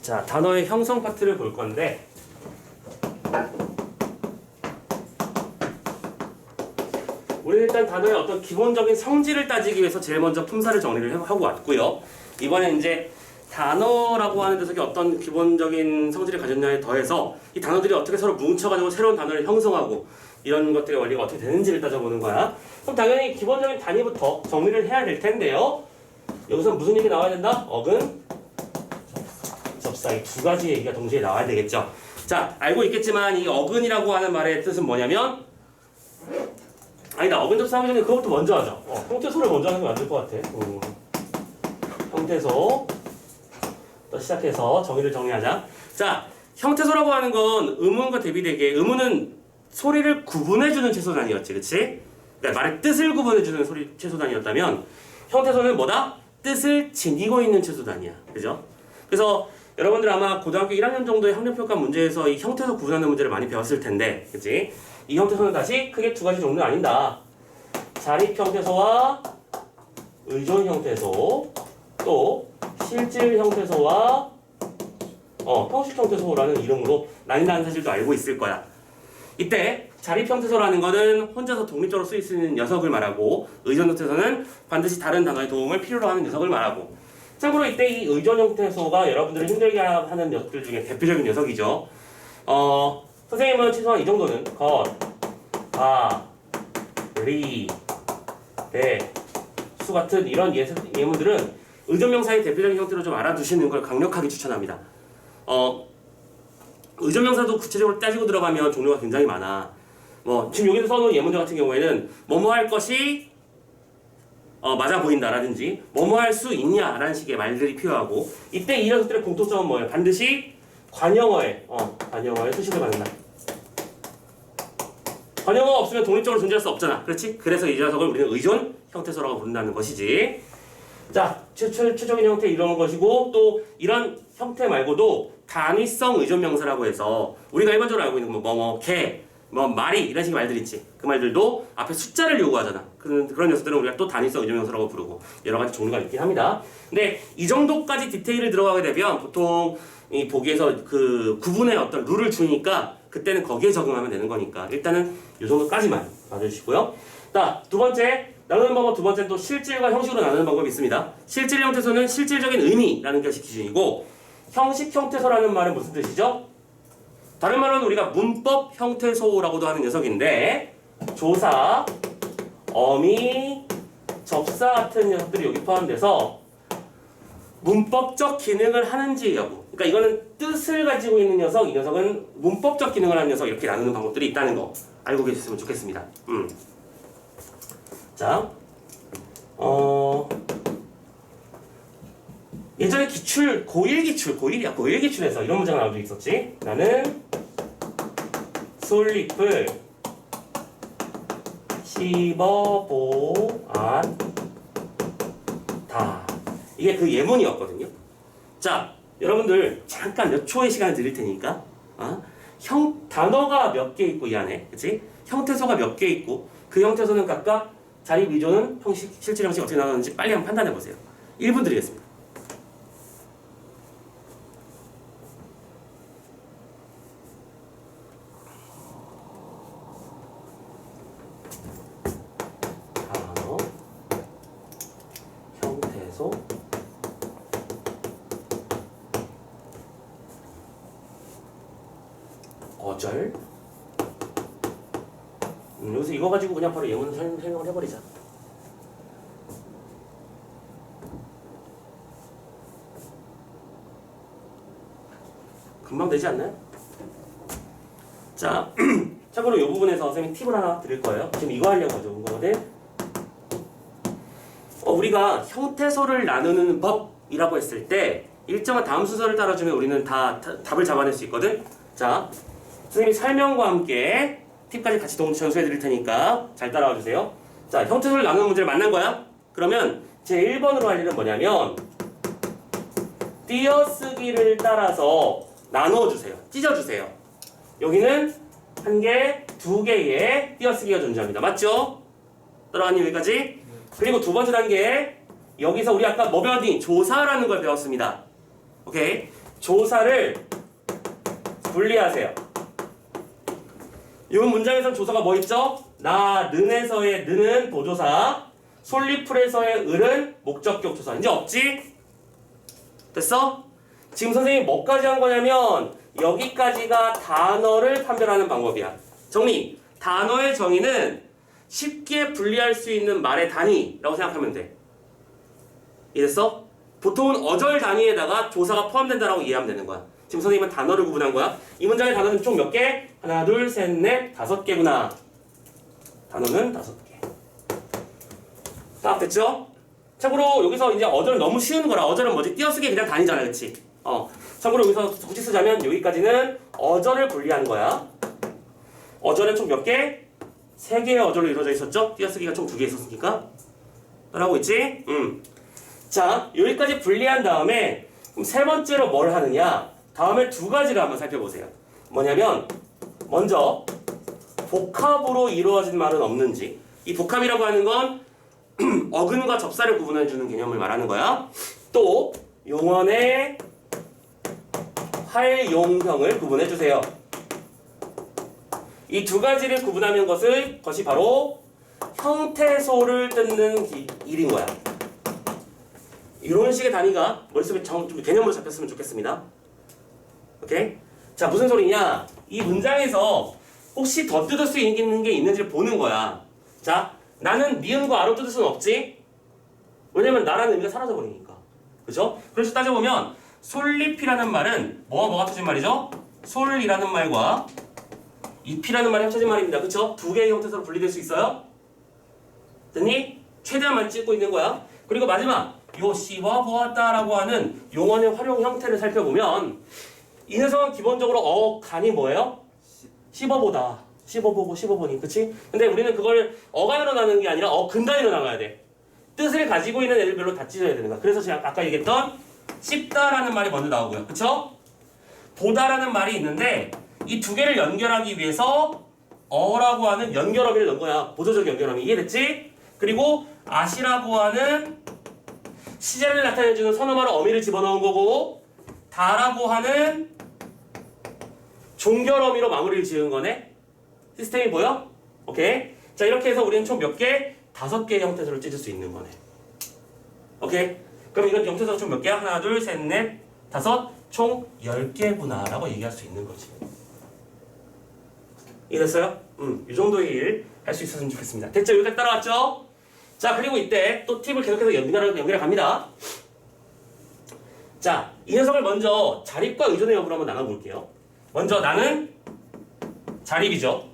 자, 단어의 형성 파트를 볼 건데 우리는 일단 단어의 어떤 기본적인 성질을 따지기 위해서 제일 먼저 품사를 정리를 하고 왔고요. 이번에 이제 단어라고 하는 녀석이 어떤 기본적인 성질을 가졌냐에 더해서 이 단어들이 어떻게 서로 뭉쳐가지고 새로운 단어를 형성하고 이런 것들의 원리가 어떻게 되는지를 따져보는 거야. 그럼 당연히 기본적인 단위부터 정리를 해야 될 텐데요. 여기서 무슨 얘기 나와야 된다? 어근, 접사. 이 두 가지 얘기가 동시에 나와야 되겠죠. 자, 알고 있겠지만 이 어근이라고 하는 말의 뜻은 뭐냐면 아니다. 어근 접사 하기 전에 그것부터 먼저 하자. 형태소를 먼저 하는 게 맞을 것 같아. 형태소 또 시작해서 정의를 정리하자. 자, 형태소라고 하는 건 음운과 대비되게 음운은 소리를 구분해주는 채소단위였지, 그치? 그러니까 말의 뜻을 구분해주는 채소단위였다면 형태소는 뭐다? 뜻을 지니고 있는 채소단위야, 그죠? 그래서 여러분들 아마 고등학교 1학년 정도의 학력평가 문제에서 이 형태소 구분하는 문제를 많이 배웠을 텐데, 그치? 이 형태소는 다시 크게 두 가지 종류는 아닌다. 자립 형태소와 의존 형태소, 또 실질 형태소와 형식 형태소라는 이름으로 나뉜다는 사실도 알고 있을 거야. 이때 자립 형태소라는 거는 혼자서 독립적으로 쓰일 수 있는 녀석을 말하고 의존 형태소는 반드시 다른 단어의 도움을 필요로 하는 녀석을 말하고 참고로 이때 이 의존 형태소가 여러분들을 힘들게 하는 녀석들 중에 대표적인 녀석이죠. 선생님은 최소한 이 정도는 것, 바, 리, 대, 수 같은 이런 예문들은 의존명사의 대표적인 형태로 좀 알아두시는 걸 강력하게 추천합니다. 의존명사도 구체적으로 따지고 들어가면 종류가 굉장히 많아. 지금 여기서 써놓은 예문들 같은 경우에는 뭐뭐 할 것이 맞아 보인다라든지 뭐뭐 할 수 있냐라는 식의 말들이 필요하고 이때 이 녀석들의 공통점은 뭐예요? 반드시 관형어에 수식을 받는다. 관형어가 없으면 독립적으로 존재할 수 없잖아. 그렇지? 그래서 이 녀석을 우리는 의존 형태소라고 부른다는 것이지. 자, 최적인 형태 이런 것이고 또 이런 형태 말고도 단위성 의존명사라고 해서 우리가 일반적으로 알고 있는 개, 말이 이런 식의 말들 있지. 그 말들도 앞에 숫자를 요구하잖아. 그런 녀석들은 우리가 또 단위성 의존명사라고 부르고 여러 가지 종류가 있긴 합니다. 근데 이 정도까지 디테일을 들어가게 되면 보통 이 보기에서 그 구분의 어떤 룰을 주니까 그때는 거기에 적용하면 되는 거니까 일단은 이 정도까지만 봐주시고요. 자, 두 번째 나누는 방법 두 번째는 또 실질과 형식으로 나누는 방법이 있습니다. 실질 형태소는 실질적인 의미라는 것이 기준이고 형식 형태소라는 말은 무슨 뜻이죠? 다른 말로는 우리가 문법 형태소라고도 하는 녀석인데 조사, 어미, 접사 같은 녀석들이 여기 포함돼서 문법적 기능을 하는지 여부. 그러니까 이거는 뜻을 가지고 있는 녀석, 이 녀석은 문법적 기능을 하는 녀석 이렇게 나누는 방법들이 있다는 거 알고 계셨으면 좋겠습니다. 자, 예전에 고1 기출에서 이런 문제가 나온 적이 있었지. 나는 솔잎을 씹어보았다. 이게 그 예문이었거든요. 자, 여러분들 잠깐 몇 초의 시간을 드릴 테니까 단어가 몇 개 있고 이 안에, 그치? 형태소가 몇 개 있고 그 형태소는 각각 자립, 의존은 형식, 실질 형식 어떻게 나오는지 빨리 한번 판단해 보세요. 1분 드리겠습니다. 단어, 형태소, 어절. 여기서 이거 가지고 그냥 바로 예문 설명을 해버리자. 금방 되지 않나요? 자, 참고로 이 부분에서 선생님이 팁을 하나 드릴 거예요. 지금 이거 하려고 하죠. 이거거든. 우리가 형태소를 나누는 법이라고 했을 때 일정한 다음 순서를 따라주면 우리는 다 답을 잡아낼 수 있거든. 자, 선생님이 설명과 함께 팁까지 같이 전수해 드릴 테니까 잘 따라와 주세요. 자, 형태소를 나누는 문제를 만난 거야? 그러면 제 1번으로 할 일은 뭐냐면 띄어쓰기를 따라서 나눠주세요. 찢어주세요. 여기는 한 개, 두 개의 띄어쓰기가 존재합니다. 맞죠? 따라가니 여기까지? 그리고 두 번째 단계 여기서 우리 아까 뭐 배웠니? 조사라는 걸 배웠습니다. 오케이? 조사를 분리하세요. 이 문장에서는 조사가 뭐 있죠? 나, 는에서의 는은 보조사, 솔리풀에서의 을은 목적격 조사. 이제 없지? 됐어? 지금 선생님이 뭐까지 한 거냐면 여기까지가 단어를 판별하는 방법이야. 정리! 단어의 정의는 쉽게 분리할 수 있는 말의 단위라고 생각하면 돼. 이해됐어? 보통은 어절 단위에다가 조사가 포함된다라고 이해하면 되는 거야. 지금 선생님은 단어를 구분한 거야. 이 문장의 단어는 총 몇 개? 하나, 둘, 셋, 넷, 5개구나. 단어는 5개. 딱 됐죠? 참고로 여기서 이제 어절은 너무 쉬운 거라. 어절은 뭐지? 띄어쓰기 그냥 단위잖아, 그치? 참고로 여기서 굳이 쓰자면 여기까지는 어절을 분리하는 거야. 어절은 총 몇 개? 3개의 어절로 이루어져 있었죠? 띄어쓰기가 총 2개 있었으니까. 따라하고 있지? 자, 여기까지 분리한 다음에 그럼 세 번째로 뭘 하느냐? 다음에 2가지를 한번 살펴보세요. 뭐냐면 먼저 복합으로 이루어진 말은 없는지. 이 복합이라고 하는 건 어근과 접사를 구분해주는 개념을 말하는 거야. 또 용언의 활용형을 구분해주세요. 이 2가지를 구분하는 것이 바로 형태소를 뜯는 일인 거야. 이런 식의 단위가 머릿속에 좀 개념으로 잡혔으면 좋겠습니다. 오케이? 자, 무슨 소리냐? 이 문장에서 혹시 더 뜯을 수 있는 게 있는지를 보는 거야. 자, 나는 니은과 아로 뜯을 수는 없지? 왜냐면 나라는 의미가 사라져버리니까. 그죠? 그래서 따져보면 솔잎이라는 말은 뭐가 합쳐진 말이죠? 솔이라는 말과 잎이라는 말이 합쳐진 말입니다. 그쵸? 2개의 형태소로 분리될 수 있어요? 됐니? 최대한만 찍고 있는 거야. 그리고 마지막 요 씹어 보았다라고 하는 용언의 활용 형태를 살펴보면 이 녀석은 기본적으로 어간이 뭐예요? 씹어보다. 씹어보고 씹어보니. 그치? 근데 우리는 그걸 어간으로 나누는 게 아니라 어근단위로 나눠야 돼. 뜻을 가지고 있는 애들별로 다 찢어야 되는 거야. 그래서 제가 아까 얘기했던 씹다라는 말이 먼저 나오고요. 그쵸? 보다라는 말이 있는데 이 2개를 연결하기 위해서 어라고 하는 연결어미를 넣은 거야. 보조적 연결어미. 이해됐지? 그리고 아시라고 하는 시제를 나타내주는 선어말의 어미를 집어넣은 거고 다라고 하는 종결어미로 마무리를 지은 거네. 시스템이 보여? 오케이. 자, 이렇게 해서 우리는 총 몇 개? 5개의 형태소를 찢을 수 있는 거네. 오케이. 그럼 이건 형태소가 총 몇 개야? 하나, 둘, 셋, 넷, 5, 총 10개구나 라고 얘기할 수 있는 거지. 이해됐어요? 이 정도의 일 할 수 있었으면 좋겠습니다. 됐죠? 여기까지 따라왔죠? 자, 그리고 이때 또 팁을 계속해서 연결해 갑니다. 자, 이 녀석을 먼저 자립과 의존의 여부로 한번 나눠볼게요. 먼저 나는 자립이죠.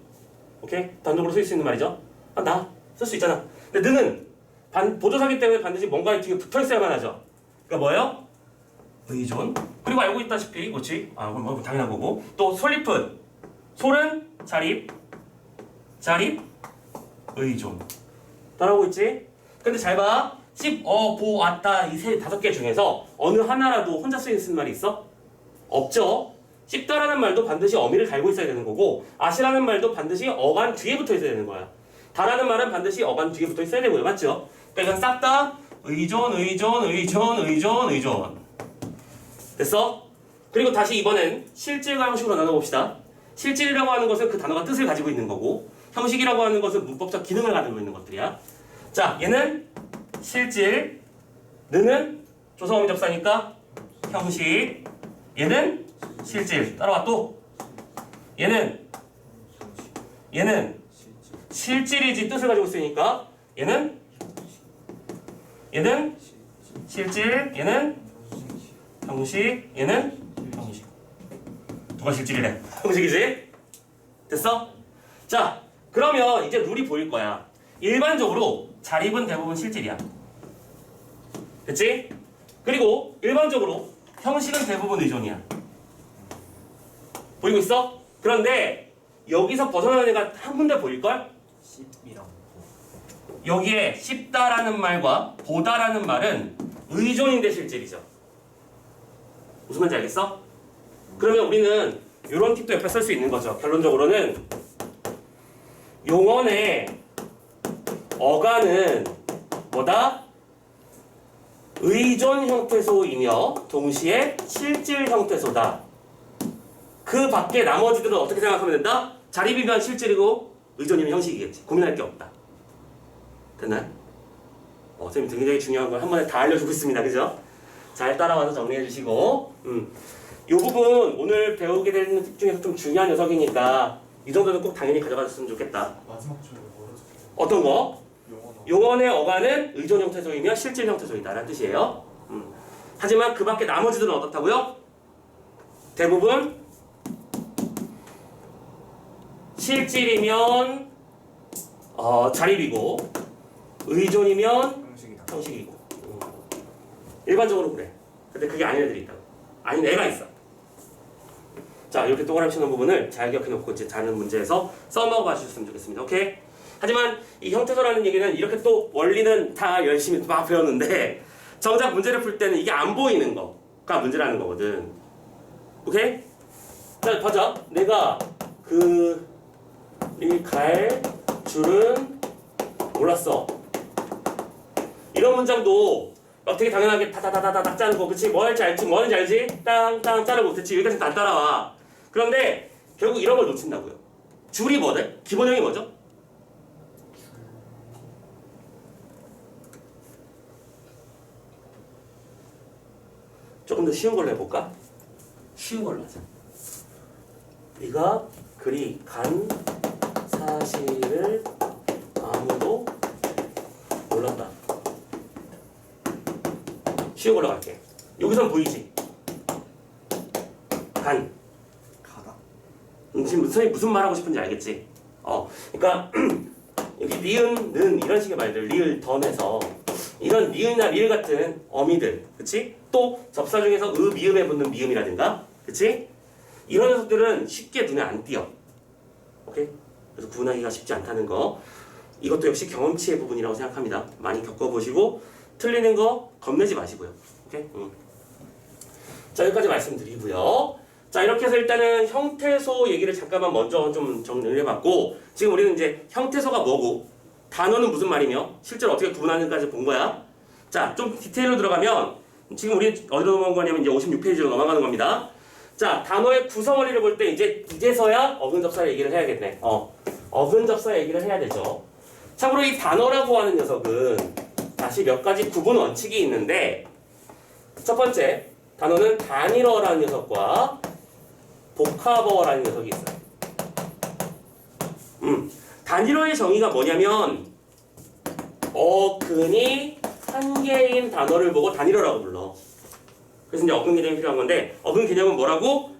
오케이? 단독으로 쓸 수 있는 말이죠. 나 쓸 수 있잖아. 근데 너는 보조사기 때문에 반드시 뭔가 뒤에 붙어있어야만 하죠. 그러니까 뭐예요? 의존. 그리고 알고 있다시피 그렇지? 그럼 뭐 당연한 거고. 또 솔잎은 솔은 자립, 의존. 따라오고 있지? 근데 잘 봐. 보았다 이 5개 중에서 어느 하나라도 혼자 쓰이는 말이 있어? 없죠? 씹다라는 말도 반드시 어미를 달고 있어야 되는 거고 아시라는 말도 반드시 어간 뒤에 붙어 있어야 되는 거야. 다라는 말은 반드시 어간 뒤에 붙어 있어야 되고요. 맞죠? 그러니까 이건 싹 다 의존. 됐어? 그리고 다시 이번엔 실질과 형식으로 나눠봅시다. 실질이라고 하는 것은 그 단어가 뜻을 가지고 있는 거고 형식이라고 하는 것은 문법적 기능을 가지고 있는 것들이야. 자, 얘는 실질, 느는 조사어미 접사니까 형식, 얘는 실질. 따라와 또. 얘는 실질이지 뜻을 가지고 있으니까 얘는 실질, 얘는 형식, 얘는 형식. 누가 실질이래? 형식이지? 됐어? 자, 그러면 이제 룰이 보일 거야. 일반적으로 자립은 대부분 실질이야. 됐지? 그리고 일반적으로 형식은 대부분 의존이야. 보이고 있어? 그런데 여기서 벗어나는 애가 한 군데 보일걸? 씹이랑 보. 여기에 씹다라는 말과 보다라는 말은 의존인데 실질이죠. 무슨 말인지 알겠어? 그러면 우리는 이런 팁도 옆에 쓸 수 있는 거죠. 결론적으로는 용언의 어간은 뭐다? 의존 형태소이며 동시에 실질 형태소다. 그 밖에 나머지들은 어떻게 생각하면 된다? 자립이면 실질이고 의존이면 형식이겠지. 고민할 게 없다. 됐나요? 선생님 굉장히 중요한 걸 한 번에 다 알려주고 있습니다. 그죠? 잘 따라와서 정리해 주시고 이 부분 오늘 배우게 되는 팁 중에서 좀 중요한 녀석이니까 이 정도는 꼭 당연히 가져가셨으면 좋겠다. 마지막 줄에 뭐라죠? 어떤 거? 용어나. 용언의 어간은 의존 형태소이며 실질 형태소이다라는 뜻이에요. 하지만 그 밖에 나머지들은 어떻다고요? 대부분 실질이면 자립이고 의존이면 형식이다. 형식이고 일반적으로 그래. 근데 그게 아닌 애들이 있다고. 아닌 애가 있어. 자, 이렇게 동그라미 치는 부분을 잘 기억해놓고 이제 다른 문제에서 써먹어 주셨으면 좋겠습니다. 오케이? 하지만 이 형태소라는 얘기는 이렇게 또 원리는 다 열심히 막 배웠는데 정작 문제를 풀 때는 이게 안 보이는 거가 문제라는 거거든. 오케이? 자, 보자. 내가 이 갈 줄은 몰랐어. 이런 문장도 막 되게 당연하게 다다다다닥 짜는 거, 그치? 뭐 할지 알지? 뭐 하는지 알지? 땅땅 자르고, 그치? 여기까지 안 따라와. 그런데 결국 이런 걸 놓친다고요. 줄이 뭐래? 기본형이 뭐죠? 조금 더 쉬운 걸로 해볼까? 쉬운 걸로 하자. 네가 그리 간 사실을 아무도 몰랐다. 쉬운 걸로 갈게. 여기선 보이지? 간. 가다. 지금 선생님이 무슨 말하고 싶은지 알겠지? 그러니까 여기 니은, 는 이런 식의 말들, 리을, 덤에서 이런 니은이나 리을 같은 어미들, 그치? 또 접사 중에서 미음에 붙는 미음이라든가, 그치? 이런 녀석들은 쉽게 눈에 안 띄어. 오케이? 그래서 구분하기가 쉽지 않다는 거. 이것도 역시 경험치의 부분이라고 생각합니다. 많이 겪어보시고 틀리는 거 겁내지 마시고요. 오케이? 자, 여기까지 말씀드리고요. 자, 이렇게 해서 일단은 형태소 얘기를 잠깐만 먼저 좀 정리를 해봤고, 지금 우리는 이제 형태소가 뭐고 단어는 무슨 말이며 실제로 어떻게 구분하는지까지 본 거야. 자, 좀 디테일로 들어가면 지금 우리 어디로 넘어간 거냐면 이제 56페이지로 넘어가는 겁니다. 자, 단어의 구성원리를 볼 때 이제서야 어근접사 얘기를 해야겠네. 어근접사 얘기를 해야 되죠. 참고로 이 단어라고 하는 녀석은 다시 몇 가지 구분 원칙이 있는데, 첫 번째, 단어는 단일어라는 녀석과 복합어라는 녀석이 있어요. 단일어의 정의가 뭐냐면 어근이 한 개인 단어를 보고 단일어라고 불러. 그래서 이제 어근 개념이 필요한 건데, 어근 개념은 뭐라고?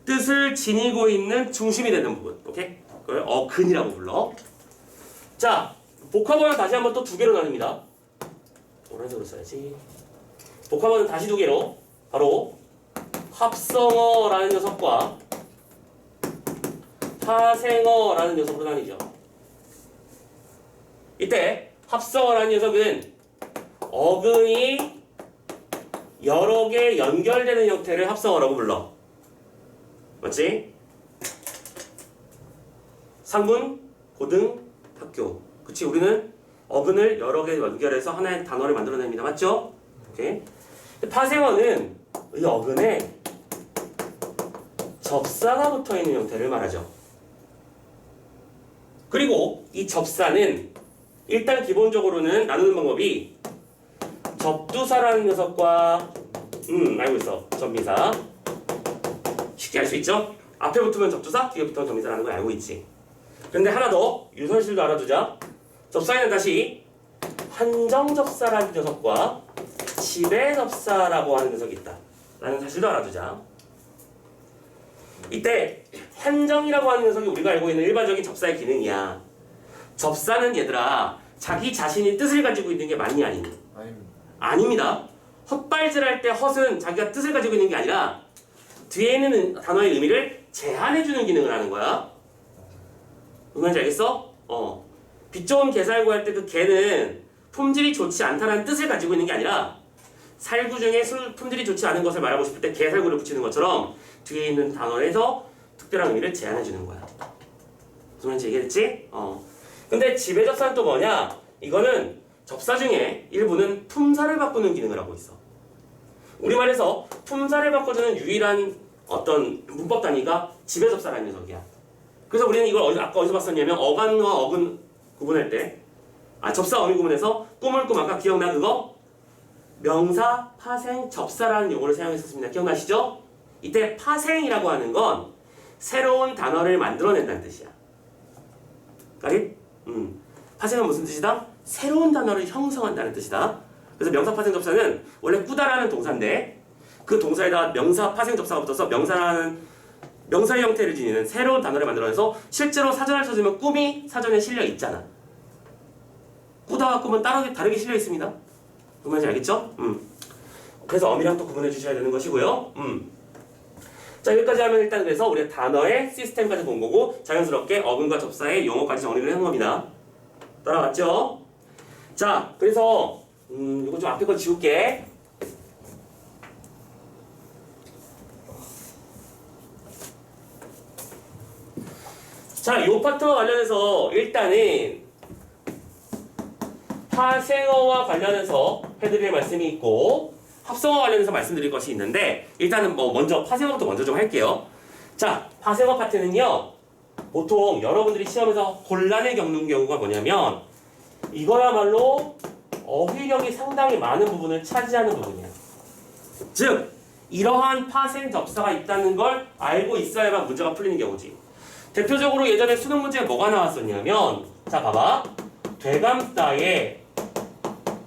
뜻을 지니고 있는 중심이 되는 부분. 오케이? 그걸 어근이라고 불러. 자, 복합어는 다시 한번 또 두 개로 나뉩니다. 노란색으로 써야지. 복합어는 다시 두 개로, 바로 합성어라는 녀석과 파생어라는 녀석으로 나뉘죠. 이때 합성어라는 녀석은 어근이 여러 개 연결되는 형태를 합성어라고 불러. 맞지? 상문, 고등, 학교. 그치? 우리는 어근을 여러 개 연결해서 하나의 단어를 만들어냅니다. 맞죠? 오케이. 파생어는 이 어근에 접사가 붙어있는 형태를 말하죠. 그리고 이 접사는 일단 기본적으로는 나누는 방법이 접두사라는 녀석과 알고 있어. 접미사. 쉽게 알 수 있죠? 앞에 붙으면 접두사, 뒤에 붙으면 접미사라는 걸 알고 있지. 근데 하나 더 유선실도 알아두자. 접사에는 다시 한정접사라는 녀석과 지배접사라고 하는 녀석이 있다 라는 사실도 알아두자. 이때 한정이라고 하는 녀석이 우리가 알고 있는 일반적인 접사의 기능이야. 접사는 얘들아 자기 자신이 뜻을 가지고 있는 게 맞니 아니니? 아닙니다. 헛발질할 때 헛은 자기가 뜻을 가지고 있는 게 아니라 뒤에 있는 단어의 의미를 제한해주는 기능을 하는 거야. 무슨 말인지 알겠어? 빛 좋은 개살구 할 때 그 개는 품질이 좋지 않다는 뜻을 가지고 있는 게 아니라 살구 중에 품질이 좋지 않은 것을 말하고 싶을 때 개살구를 붙이는 것처럼 뒤에 있는 단어에서 특별한 의미를 제한해주는 거야. 무슨 말인지 얘기했지? 근데 지배접사는 또 뭐냐? 이거는 접사 중에 일부는 품사를 바꾸는 기능을 하고 있어. 우리말에서 품사를 바꿔주는 유일한 어떤 문법 단위가 지배 접사라는 녀석이야. 그래서 우리는 이걸 아까 어디서 봤었냐면 어간과 어근 구분할 때 접사 어미 구분해서 꿈을 꿈 아까 기억나 그거? 명사 파생 접사라는 용어를 사용했었습니다. 기억나시죠? 이때 파생이라고 하는 건 새로운 단어를 만들어낸다는 뜻이야. 까리? 파생은 무슨 뜻이다? 새로운 단어를 형성한다는 뜻이다. 그래서 명사 파생 접사는 원래 꾸다라는 동사인데 그 동사에다 명사 파생 접사가 붙어서 명사의 형태를 지니는 새로운 단어를 만들어내서 실제로 사전을 찾으면 꿈이 사전에 실려 있잖아. 꾸다와 꿈은 다르게 실려 있습니다. 무슨 말인지 알겠죠? 그래서 어미랑 또 구분해 주셔야 되는 것이고요. 자, 여기까지 하면 일단 그래서 우리가 단어의 시스템까지 본 거고 자연스럽게 어근과 접사의 용어까지 정리를 해놓은 겁니다. 따라왔죠? 자, 그래서 이거 좀 앞에 거 지울게. 자, 요 파트와 관련해서 일단은 파생어와 관련해서 해드릴 말씀이 있고 합성어 관련해서 말씀드릴 것이 있는데 일단은 먼저 파생어부터 먼저 좀 할게요. 자, 파생어 파트는요 보통 여러분들이 시험에서 곤란을 겪는 경우가 뭐냐면 이거야말로 어휘력이 상당히 많은 부분을 차지하는 부분이야. 즉 이러한 파생 접사가 있다는 걸 알고 있어야만 문제가 풀리는 경우지. 대표적으로 예전에 수능 문제에 뭐가 나왔었냐면 자 봐봐 되감다에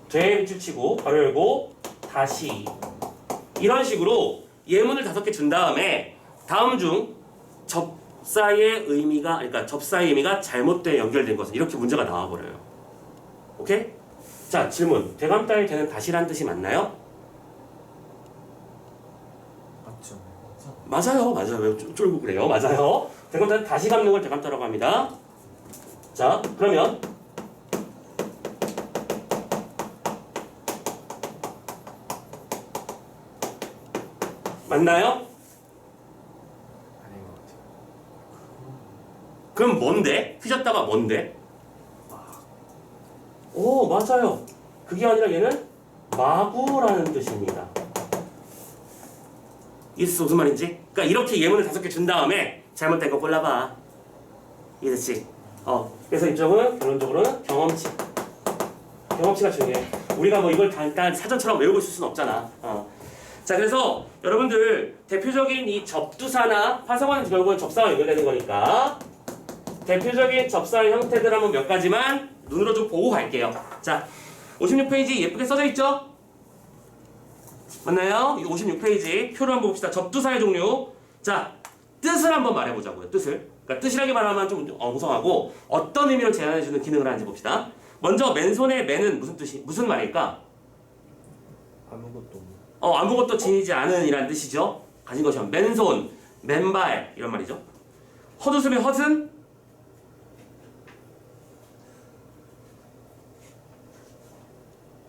되 밑줄 치고 괄호 열고 다시 이런 식으로 예문을 5개 준 다음에 다음 중 접사의 의미가 잘못되어 연결된 것은 이렇게 문제가 나와버려요. 오케이? 자 질문 되감다에 되는 다시란 뜻이 맞나요? 맞죠? 맞아요. 왜 쫄고 그래요? 맞아요. 되감다는 다시 갚는 걸 되감다라고 합니다. 자 그러면 맞나요? 아닌 것 같아요. 그럼 뭔데? 휘졌다가 뭔데? 오 맞아요. 그게 아니라 얘는 마구라는 뜻입니다. 이해됐어 무슨 말인지? 그러니까 이렇게 예문을 5개 준 다음에 잘못된 거 골라봐. 이해됐지? 그래서 이쪽은 결론적으로는 경험치가 중요해. 우리가 이걸 단단 사전처럼 외우고 있을 수는 없잖아. 자 그래서 여러분들 대표적인 이 접두사나 파생어는 결국은 접사와 연결되는 거니까 대표적인 접사의 형태들 한번 몇 가지만 눈으로 좀 보고 갈게요. 자 56페이지 예쁘게 써져 있죠? 맞나요? 이 56페이지 표를 한번 봅시다. 접두사의 종류. 자 뜻을 한번 말해보자고요. 뜻을. 그러니까 뜻이라기 말하면 좀 엉성하고 어떤 의미로 제안해주는 기능을 하는지 봅시다. 먼저 맨손의 맨은 무슨 말일까? 아무것도 없는. 아무것도 지니지 않은 이란 뜻이죠. 가진 것이 맨손, 맨발 이런 말이죠. 헛웃음의 헛은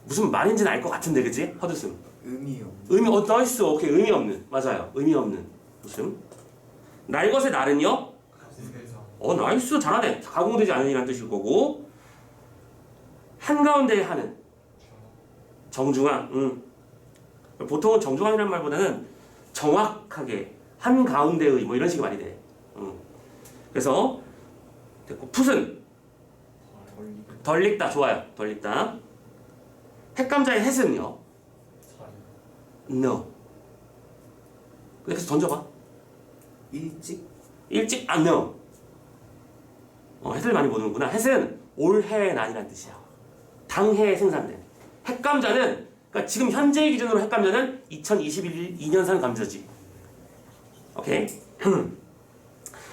무슨 말인지는 알 것 같은데 그치? 헛웃음. 의미요. 나이스. 오케이 의미 없는. 맞아요. 의미 없는 웃음. 날 것의 날은요? 나이스 잘하네. 가공되지 않은 이란 뜻일 거고 한가운데에 하는 정중한. 보통은 정중한이라는 말보다는 정확하게 한가운데의 이런 식의 말이 돼. 그래서 됐고 풋은 덜 익다. 좋아요. 덜 익다. 햇감자의 햇은요? No. 그래서 던져봐. 일찍 안 no. 햇을 많이 보는구나. 햇은 올해의 난이라는 뜻이야. 당해에 생산된. 햇감자는 그러니까 지금 현재의 기준으로 햇감자는 2021년산 감자지. 오케이.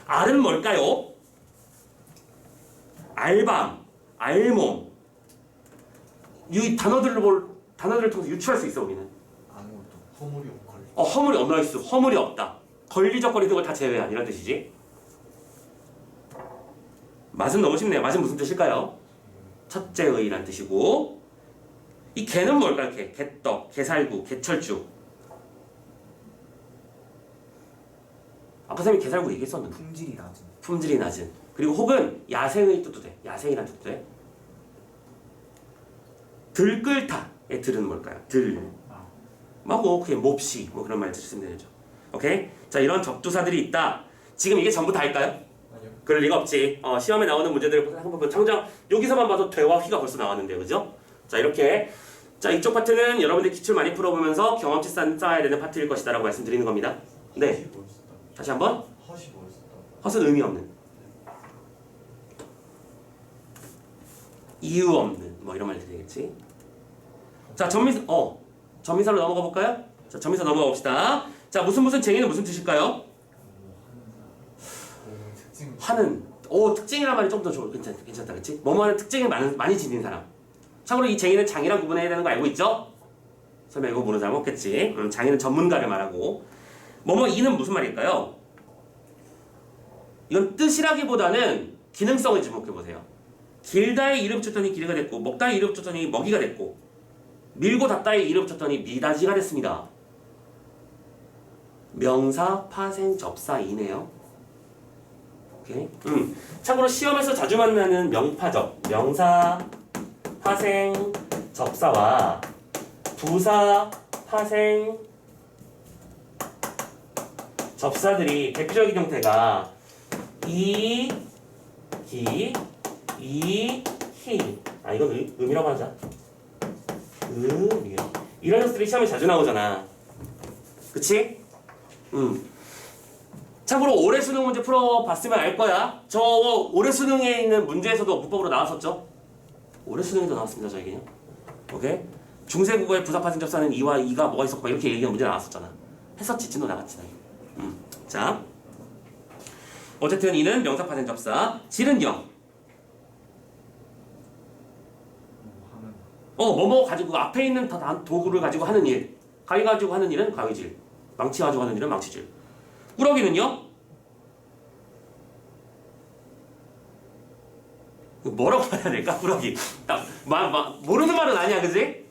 알은 뭘까요? 알밤, 알몸. 이 단어들을 통해서 유추할 수 있어 우리는. 아무것도. 허물이 없걸. 허물이 없나 있어. 허물이 없다. 걸리적거리는 걸 다 제외한 이런 뜻이지. 맛은 너무 쉽네요. 맛은 무슨 뜻일까요? 첫째의란 뜻이고 이 개는 뭘까요? 개떡, 개살구, 개철주. 아까 선생님이 개살구 얘기했었는데 품질이 낮은. 그리고 혹은 야생의 뜻도 돼. 야생이란 뜻도 돼. 들끓다의 들은 뭘까요? 들. 뭐 그게 몹시 뭐 그런 말 쓰시면 되죠. 오케이? 자, 이런 접두사들이 있다. 지금 이게 전부 다일까요? 아니요. 그럴 리가 없지. 시험에 나오는 문제들을 한번 보면 당장 여기서만 봐도 되와 휘가 벌써 나왔는데요, 그죠? 자, 이렇게 자, 이쪽 파트는 여러분들 기출 많이 풀어보면서 경험치 쌓아야 되는 파트일 것이다라고 말씀드리는 겁니다. 네. 다시 한번. 허시 뭐였었다. 헛은 의미 없는, 이유 없는 뭐 이런 말이 되겠지. 자, 전미사로 넘어가 볼까요? 자, 전미사 넘어가 봅시다. 자, 무슨 쟁이는 무슨 뜻일까요? 특징. 하는. 특징이란 말이 좀 더 괜찮다, 그치? 뭐뭐하는 특징을 많이 지닌 사람. 참고로 이 쟁이는 장이랑 구분해야 되는 거 알고 있죠? 설마 이거 모르는 사람 없겠지. 장이는 전문가를 말하고. 뭐뭐이는 무슨 말일까요? 이건 뜻이라기보다는 기능성을 주목해보세요. 길다의 이를 붙였더니 길이가 됐고, 먹다의 이를 붙였더니 먹이가 됐고, 밀고 닫다의 이를 붙였더니 미닫이가 됐습니다. 명사, 파생, 접사이네요. 오케이. 참고로 시험에서 자주 만나는 명파적, 명사, 파생, 접사와 부사, 파생, 접사들이 대표적인 형태가 이, 기, 이, 히. 이건 음이라고 하자. 음이요. 이런 녀석들이 시험에 자주 나오잖아. 그치? 참고로 올해 수능 문제 풀어봤으면 알 거야. 저 올해 수능에 있는 문제에서도 문법으로 나왔었죠? 올해 수능에도 나왔습니다, 저에게요. 오케이? 중세국어의 부사파생 접사는 이와 이가 뭐가 있었고 이렇게 얘기하는 문제 나왔었잖아. 했었지, 진도 나갔지. 자, 어쨌든 이는 명사파생 접사. 질은요. 뭐뭐 가지고 앞에 있는 도구를 가지고 하는 일. 가위 가지고 하는 일은 가위질. 망치 가지고 하는 일은 망치질. 꾸러기는요? 뭐라고 해야 될까? 꾸러기. 모르는 말은 아니야, 그지?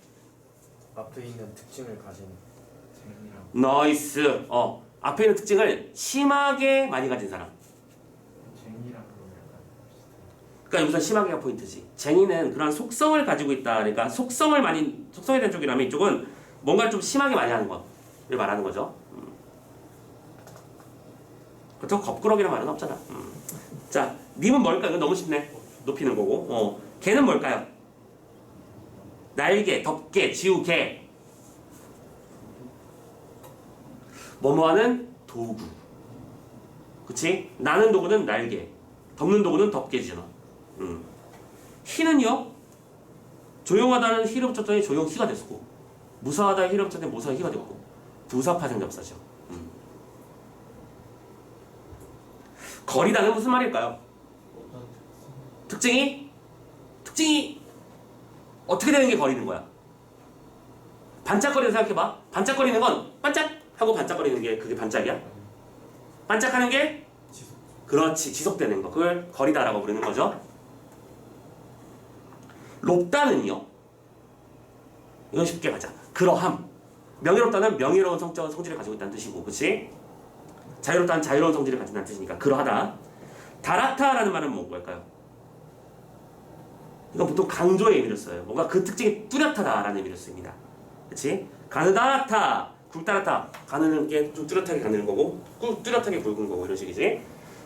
앞에 있는 특징을 가진 쟁이랑. 나이스. 앞에 있는 특징을 심하게 많이 가진 사람. 쟁이랑 그런 약간 비슷한. 그러니까 여기서 심하게가 포인트지. 쟁이는 그런 속성을 가지고 있다. 그러니까 속성에 대한 쪽이라면 이쪽은 뭔가를 좀 심하게 많이 하는 거를 말하는 거죠. 그렇다고 겁꾸러기란 말은 없잖아. 자, 님은 뭘까요? 이거 너무 쉽네. 높이는 거고. 개는 뭘까요? 날개, 덮개, 지우개. 뭐뭐하는 도구. 그치? 나는 도구는 날개, 덮는 도구는 덮개지잖아. 희는요? 조용하다는 희를 붙였더니 조용희가 됐고, 무사하다의 희를 붙였더니 무사희가 됐고, 부사파생 접사죠. 거리다는 무슨 말일까요? 특징이 어떻게 되는 게 거리는 거야? 반짝거리는 생각해봐. 반짝거리는 건 반짝 하고 반짝거리는 게 그게 반짝이야? 반짝하는 게? 그렇지, 지속되는 거. 그걸 거리다라고 부르는 거죠. 높다는요? 이건 쉽게 가자. 그러함. 명예롭다는 명예로운 성질을 가지고 있다는 뜻이고, 그치? 자유롭다는 자유로운 성질을 가진다는 뜻이니까 그러하다. 다라타라는 말은 뭘까요? 이건 보통 강조의 의미를 써요. 뭔가 그 특징이 뚜렷하다라는 의미를 씁니다. 그치? 가느다라타, 굵다라타. 가느는 게 좀 뚜렷하게 가는 거고, 뚜렷하게 굵은 거고, 이런 식이지.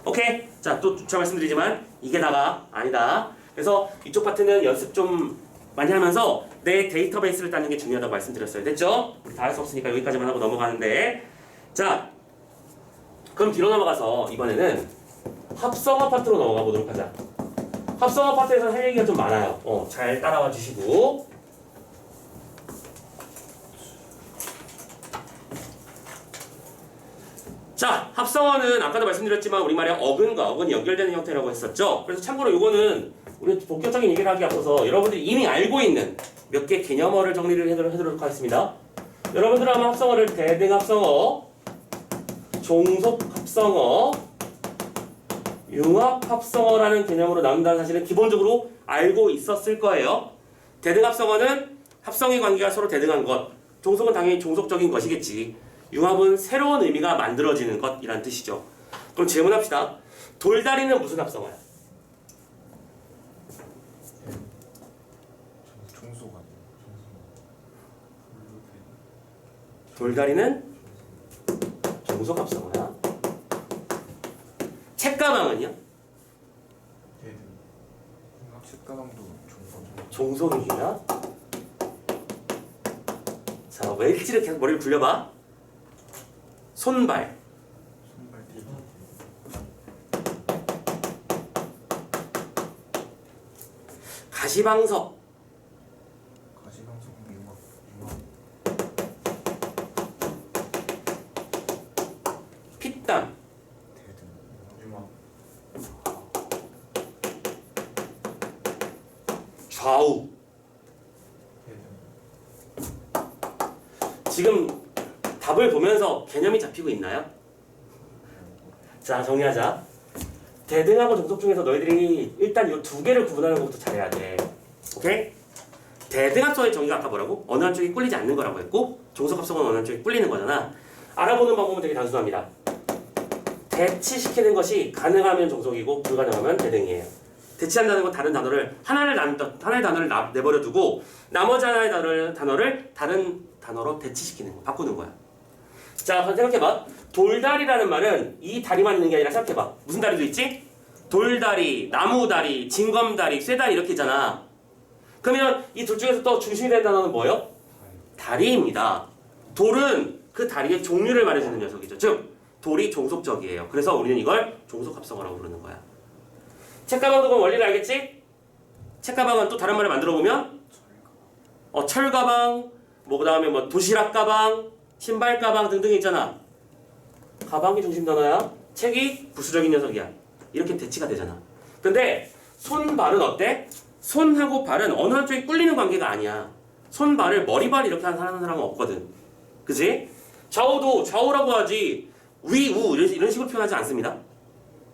오케이? 자, 또 주차 말씀드리지만 이게 다가 아니다. 그래서 이쪽 파트는 연습 좀 많이 하면서 내 데이터베이스를 따는 게 중요하다고 말씀드렸어요. 됐죠? 우리 다 할 수 없으니까 여기까지만 하고 넘어가는데, 자, 그럼 뒤로 넘어가서 이번에는 합성어 파트로 넘어가 보도록 하자. 합성어 파트에서 할 얘기가 좀 많아요. 잘 따라와 주시고. 자, 합성어는 아까도 말씀드렸지만 우리말에 어근과 어근이 연결되는 형태라고 했었죠. 그래서 참고로 이거는 우리 본격적인 얘기를 하기 앞서서 여러분들이 이미 알고 있는 몇 개 개념어를 정리를 해도록 하겠습니다. 여러분들은 아마 합성어를 대등합성어, 종속합성어, 융합합성어라는 개념으로 나눈다는 사실은 기본적으로 알고 있었을 거예요. 대등합성어는 합성의 관계가 서로 대등한 것, 종속은 당연히 종속적인 것이겠지. 융합은 새로운 의미가 만들어지는 것이란 뜻이죠. 그럼 질문합시다. 돌다리는 무슨 합성어야? 종소가 돌다리는 종속합성어야. 책가방은요? 대등. 책가방도 종속. 종속이야. 자, 웨일지를 계속 머리를 굴려봐. 손발. 손발 대등. 가시방석. 가시방석 융합. 핏땀. 대등. 융합. 좌우. 대등. 지금 답을 보면서 개념이 잡히고 있나요? 자, 정리하자. 대등하고 종속 중에서 너희들이 일단 이 두 개를 구분하는 것부터 잘해야 돼. 오케이? 대등합성의 정의가 아까 뭐라고? 어느 한쪽이 꿀리지 않는 거라고 했고, 종속합성은 어느 한쪽이 꿀리는 거잖아. 알아보는 방법은 되게 단순합니다. 대치시키는 것이 가능하면 종속이고 불가능하면 대등이에요. 대치한다는 건 다른 단어를 하나의 단어를 내버려 두고 나머지 하나의 단어를 다른 단어로 대치시키는 거, 바꾸는 거야. 자, 생각해봐. 돌다리라는 말은 이 다리만 있는 게 아니라 생각해봐. 무슨 다리도 있지? 돌다리, 나무다리, 징검다리, 쇠다리 이렇게 있잖아. 그러면 이 둘 중에서 또 중심이 되는 단어는 뭐예요? 다리입니다. 돌은 그 다리의 종류를 말해주는 녀석이죠. 즉, 돌이 종속적이에요. 그래서 우리는 이걸 종속합성어라고 부르는 거야. 책가방도 그럼 원리를 알겠지? 책가방은 또 다른 말을 만들어보면 철가방, 뭐 그 다음에 뭐 도시락 가방, 신발 가방 등등 있잖아. 가방이 중심 단어야. 책이 부수적인 녀석이야. 이렇게 대치가 되잖아. 근데 손발은 어때? 손하고 발은 어느 한쪽이 꿀리는 관계가 아니야. 손발을 머리발 이렇게 하는 사람은 없거든. 그치? 좌우도 좌우라고 하지 위, 우 이런 식으로 표현하지 않습니다.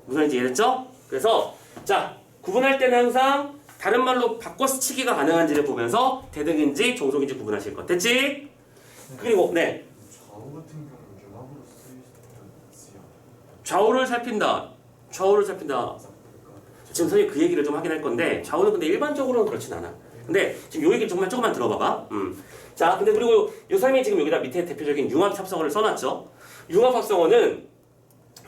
무슨 말인지 이해됐죠? 그래서 자, 구분할 때는 항상 다른 말로 바꿔서 치기가 가능한지를 보면서 대등인지 종속인지 구분하실 것. 됐지? 그리고 네. 좌우 같은 경우는 융합으로 쓰여요. 좌우를 살핀다. 좌우를 살핀다. 지금 선생님 그 얘기를 좀 하긴 할 건데 좌우는 근데 일반적으로는 그렇진 않아. 근데 지금 요 얘기 정말 조금만 들어봐봐. 자, 근데 그리고 요 선생님이 지금 여기다 밑에 대표적인 융합합성어를 써놨죠. 융합합성어는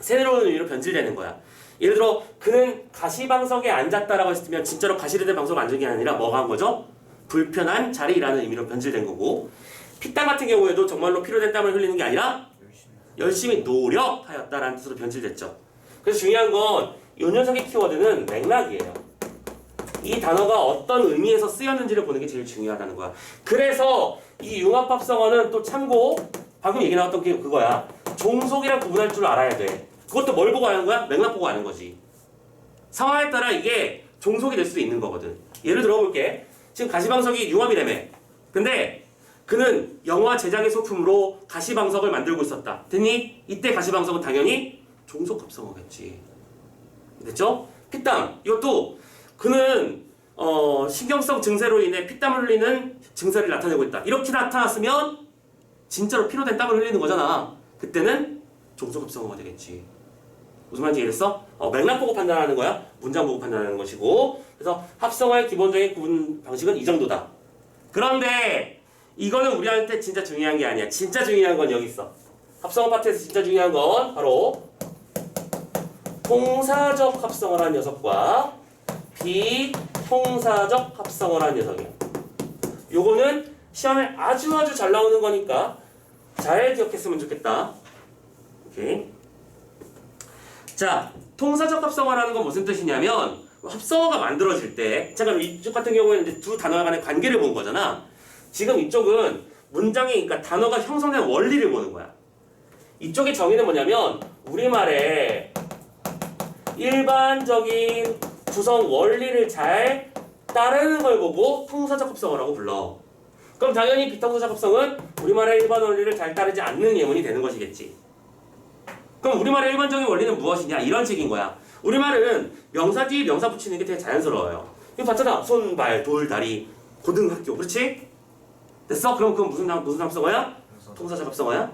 새로운 의미로 변질되는 거야. 예를 들어 그는 가시방석에 앉았다라고 했으면 진짜로 가시를 방석에 앉은 게 아니라 뭐가 한 거죠? 불편한 자리라는 의미로 변질된 거고, 피땀 같은 경우에도 정말로 필요된 땀을 흘리는 게 아니라 열심히 노력하였다라는 뜻으로 변질됐죠. 그래서 중요한 건 이 녀석의 키워드는 맥락이에요. 이 단어가 어떤 의미에서 쓰였는지를 보는 게 제일 중요하다는 거야. 그래서 이 융합합성어는 또 참고 방금 얘기 나왔던 게 그거야. 종속이랑 구분할 줄 알아야 돼. 그것도 뭘 보고 하는 거야? 맥락 보고 하는 거지. 상황에 따라 이게 종속이 될 수도 있는 거거든. 예를 들어볼게. 지금 가시방석이 융합이라며. 근데 그는 영화 제작의 소품으로 가시방석을 만들고 있었다. 됐니? 이때 가시방석은 당연히 종속합성어겠지. 됐죠? 피땀. 이것도 그는 신경성 증세로 인해 피땀을 흘리는 증세를 나타내고 있다. 이렇게 나타났으면 진짜로 피로 된 땀을 흘리는 거잖아. 그때는 종속합성어가 되겠지. 무슨 말인지 이해됐어? 맥락 보고 판단하는 거야. 문장 보고 판단하는 것이고. 그래서 합성어의 기본적인 구분 방식은 이 정도다. 그런데 이거는 우리한테 진짜 중요한 게 아니야. 진짜 중요한 건 여기 있어. 합성어 파트에서 진짜 중요한 건 바로 통사적 합성어라는 녀석과 비통사적 합성어라는 녀석이야. 요거는 시험에 아주 잘 나오는 거니까 잘 기억했으면 좋겠다. 오케이. 자, 통사적 합성어라는 건 무슨 뜻이냐면 합성어가 만들어질 때, 잠깐 이쪽 같은 경우에는 이제 두 단어 간의 관계를 본 거잖아. 지금 이쪽은 문장이, 그러니까 단어가 형성된 원리를 보는 거야. 이쪽의 정의는 뭐냐면 우리말의 일반적인 구성 원리를 잘 따르는 걸 보고 통사적 합성어라고 불러. 그럼 당연히 비통사적 합성은 우리말의 일반 원리를 잘 따르지 않는 예문이 되는 것이겠지. 그럼 우리말의 일반적인 원리는 무엇이냐? 이런 식인 거야. 우리말은 명사 뒤에 명사 붙이는 게 되게 자연스러워요. 이거 봤잖아. 손, 발, 돌, 다리, 고등학교. 그렇지? 됐어? 그럼 그건 무슨 합성어야? 통사적 합성어야?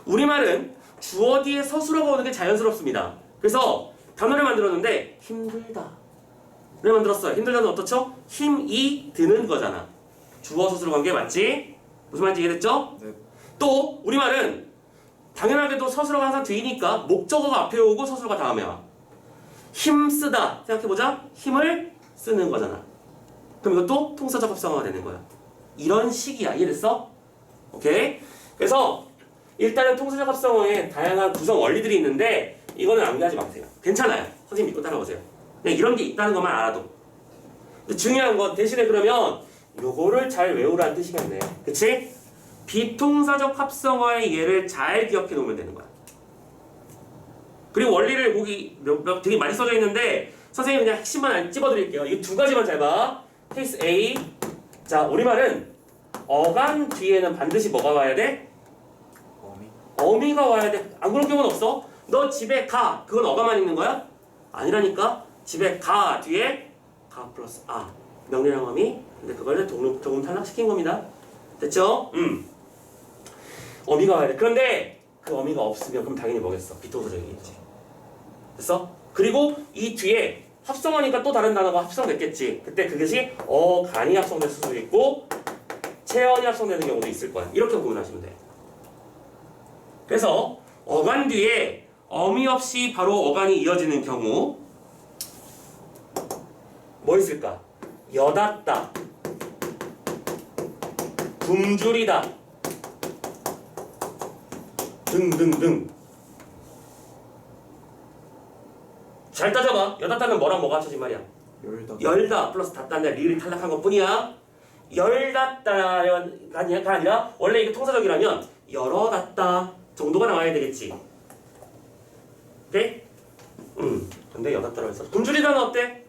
우리말은 주어 뒤에 서술어가 오는 게 자연스럽습니다. 그래서 단어를 만들었는데 힘들다. 를 만들었어요. 힘들다는 어떻죠? 힘이 드는 거잖아. 주어 서술어 관계 맞지? 무슨 말인지 이해됐죠? 네. 또 우리말은 당연하게도 서술어가 항상 뒤니까 목적어가 앞에 오고 서술어가 다음에 와. 힘쓰다 생각해보자. 힘을 쓰는 거잖아. 그럼 이것도 통사적 합성어가 되는 거야. 이런 식이야. 이해됐어? 오케이? 그래서 일단은 통사적 합성어에 다양한 구성 원리들이 있는데 이거는 암기하지 마세요. 괜찮아요. 선생님 믿고 따라오세요. 그냥 이런 게 있다는 것만 알아도. 근데 중요한 건 대신에 그러면 요거를 잘 외우라는 뜻이겠네. 그치? 비통사적 합성어의 예를 잘 기억해 놓으면 되는 거야. 그리고 원리를 거기 되게 많이 써져 있는데 선생님이 그냥 핵심만 찝어드릴게요. 이 두 가지만 잘 봐. 케이스 A. 자, 우리말은 어간 뒤에는 반드시 뭐가 와야 돼? 어미가 와야 돼. 안 그런 경우는 없어. 너 집에 가. 그건 어가만 있는 거야? 아니라니까. 집에 가 뒤에 가 플러스 아. 명리랑 어미. 근데 그걸 조금 탈락시킨 겁니다. 됐죠? 어미가 와야 돼. 그런데 그 어미가 없으면 그럼 당연히 뭐겠어? 비통사적이겠지. 됐어? 그리고 이 뒤에 합성어니까 또 다른 단어가 합성됐겠지. 그때 그것이 어간이 합성될 수도 있고 체언이 합성되는 경우도 있을 거야. 이렇게 구분하시면 돼. 그래서 어간 뒤에 어미 없이 바로 어간이 이어지는 경우 뭐 있을까? 여닫다, 굶주리다 등등등. 잘 따져봐. 여닫다는 뭐랑 뭐가 합쳐진 말이야? 열다 플러스 닫다인데 리을이 탈락한 것 뿐이야. 열닫다가 아니라 원래 이게 통사적이라면 열어닫다 정도가 나와야 되겠지. 오케이? 근데 여닫다라고 했어. 굶주리다는 어때?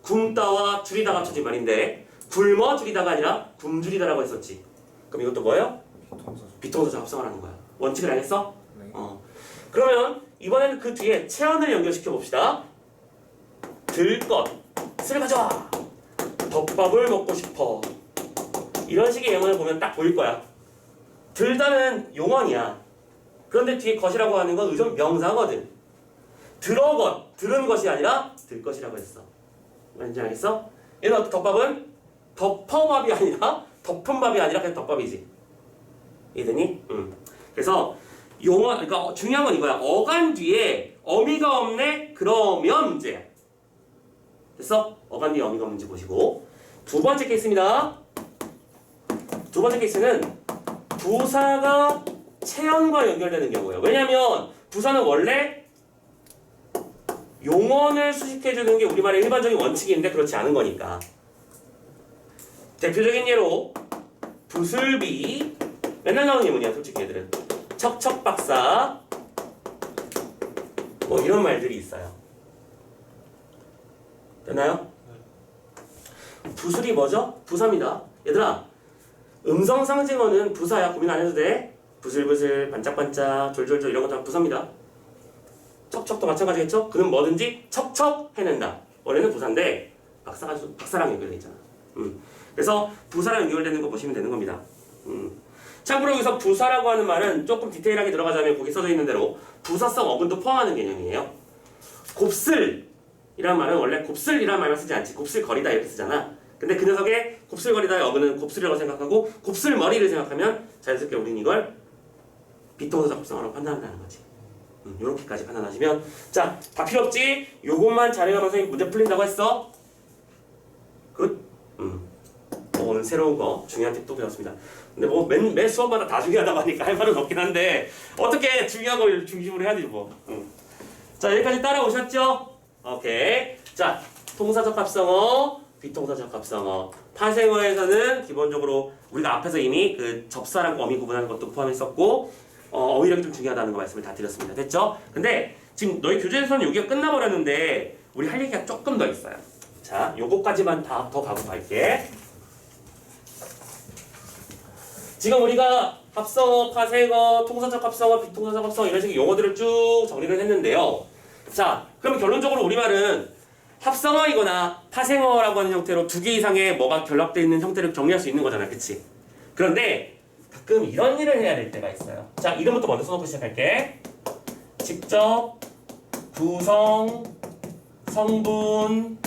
굶다와 줄이다가 합쳐진 말인데 굶어 줄이다가 아니라 굶주리다라고 했었지. 그럼 이것도 뭐예요? 비통사적 합성을 하는 거야. 원칙을 알겠어? 네. 그러면 이번에는 그 뒤에 체언을 연결시켜 봅시다. 들것을 가져와. 덮밥을 먹고 싶어. 이런 식의 예문을 보면 딱 보일 거야. 들다는 용언이야. 그런데 뒤에 것이라고 하는 건 의존 명사거든. 들어것, 들은 것이 아니라 들 것이라고 했어. 뭔지 알겠어? 얘는 덮밥은 덮어밥이 아니라 덮은 밥이 아니라 그냥 덮밥이지. 이해되니? 그래서 용어, 그러니까 중요한 건 이거야. 어간 뒤에 어미가 없네? 그러면 문제야. 됐어? 어간 뒤에 어미가 없는지 보시고. 두 번째 케이스입니다. 두 번째 케이스는 부사가 체언과 연결되는 경우예요. 왜냐면 부사는 원래 용언을 수식해주는 게 우리말의 일반적인 원칙인데 그렇지 않은 거니까. 대표적인 예로 부슬비 맨날 나오는 예문이야. 솔직히 얘들은 척척박사 뭐 이런 말들이 있어요. 됐나요? 부술이 뭐죠? 부사입니다. 얘들아, 음성 상징어는 부사야. 고민 안 해도 돼. 부슬부슬, 반짝반짝, 졸졸졸 이런 거 다 부사입니다. 척척도 마찬가지겠죠? 그는 뭐든지 척척 해낸다. 원래는 부사인데 박사랑 연결돼 있잖아. 그래서 부사랑 연결되는 거 보시면 되는 겁니다. 참고로 여기서 부사라고 하는 말은 조금 디테일하게 들어가자면 거기 써져 있는 대로 부사성 어근도 포함하는 개념이에요. 곱슬이라는 말은 원래 곱슬이라는 말만 쓰지 않지. 곱슬거리다 이렇게 쓰잖아. 근데 그 녀석의 곱슬거리다의 어근은 곱슬이라고 생각하고 곱슬머리를 생각하면 자연스럽게 우리는 이걸 비통사적 합성어로 판단한다는 거지. 요렇게까지 판단하시면 자, 다 필요 없지? 요것만 잘해가면 선생님 문제 풀린다고 했어? 굿? 오늘 새로운 거 중요한 팁 또 배웠습니다. 근데 뭐 매 수업마다 다 중요하다고 하니까 할 말은 없긴 한데 어떻게 중요한 걸 중심으로 해야지 뭐. 자, 여기까지 따라오셨죠? 오케이. 자, 통사적 합성어, 비통사적 합성어. 파생어에서는 기본적으로 우리가 앞에서 이미 그 접사랑 어미 구분하는 것도 포함했었고 어휘력이 좀 중요하다는 거 말씀을 다 드렸습니다. 됐죠? 근데 지금 너희 교재에서는 여기가 끝나버렸는데 우리 할 얘기가 조금 더 있어요. 자, 요거까지만 다 더 가고 갈게. 지금 우리가 합성어, 파생어, 통사적 합성어, 비통사적 합성어 이런 식의 용어들을 쭉 정리를 했는데요. 자, 그럼 결론적으로 우리말은 합성어이거나 파생어라고 하는 형태로 두 개 이상의 뭐가 결합되어 있는 형태를 정리할 수 있는 거잖아. 그치? 그런데 가끔 이런 일을 해야 될 때가 있어요. 자, 이름부터 먼저 써놓고 시작할게. 직접, 구성, 성분,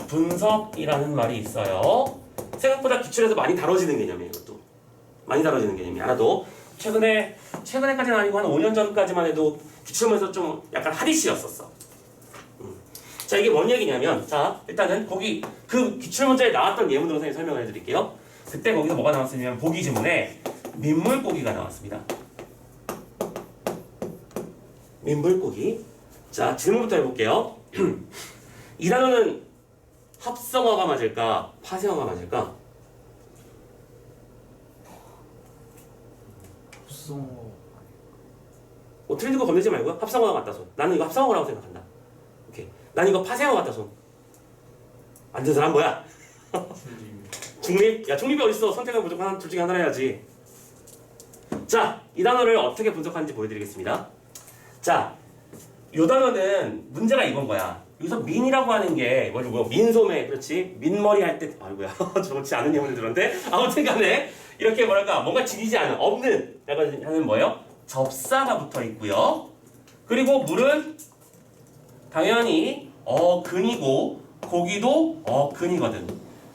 분석이라는 말이 있어요. 생각보다 기출에서 많이 다뤄지는 개념이에요. 이것도. 많이 다뤄지는 개념이 하나도 최근에까지는 아니고 한 5년 전까지만 해도 기출문에서 좀 약간 핫이시였었어. 자, 이게 뭔 얘기냐면, 자, 일단은 거기 그 기출문제에 나왔던 예문으로 선생님 설명을 해드릴게요. 그때 거기서 뭐가 나왔으면 보기 지문에 민물고기가 나왔습니다. 민물고기. 자, 질문부터 해볼게요. 이 단어는 합성어가 맞을까? 파생어가 맞을까? 합성어 틀린 거 건들지 말고요. 합성어가 맞다 손. 나는 이거 합성어라고 생각한다. 오케이. 난 이거 파생어 같다 손. 안 된 사람 뭐야? 중립 중립? 야, 중립이 어딨어? 선택은 무조건 둘 중에 하나를 해야지. 자, 이 단어를 어떻게 분석하는지 보여드리겠습니다. 자, 이 단어는 문제가 이건 거야. 여기서 민이라고 하는 게 뭐 민소매, 그렇지? 민머리 할 때, 아이고야, 좋지 않은 예문을 들었는데 아무튼 간에 이렇게 뭐랄까 뭔가 지니지 않은, 없는 약간 하는 뭐예요? 접사가 붙어 있고요. 그리고 물은 당연히 어근이고 고기도 어근이거든.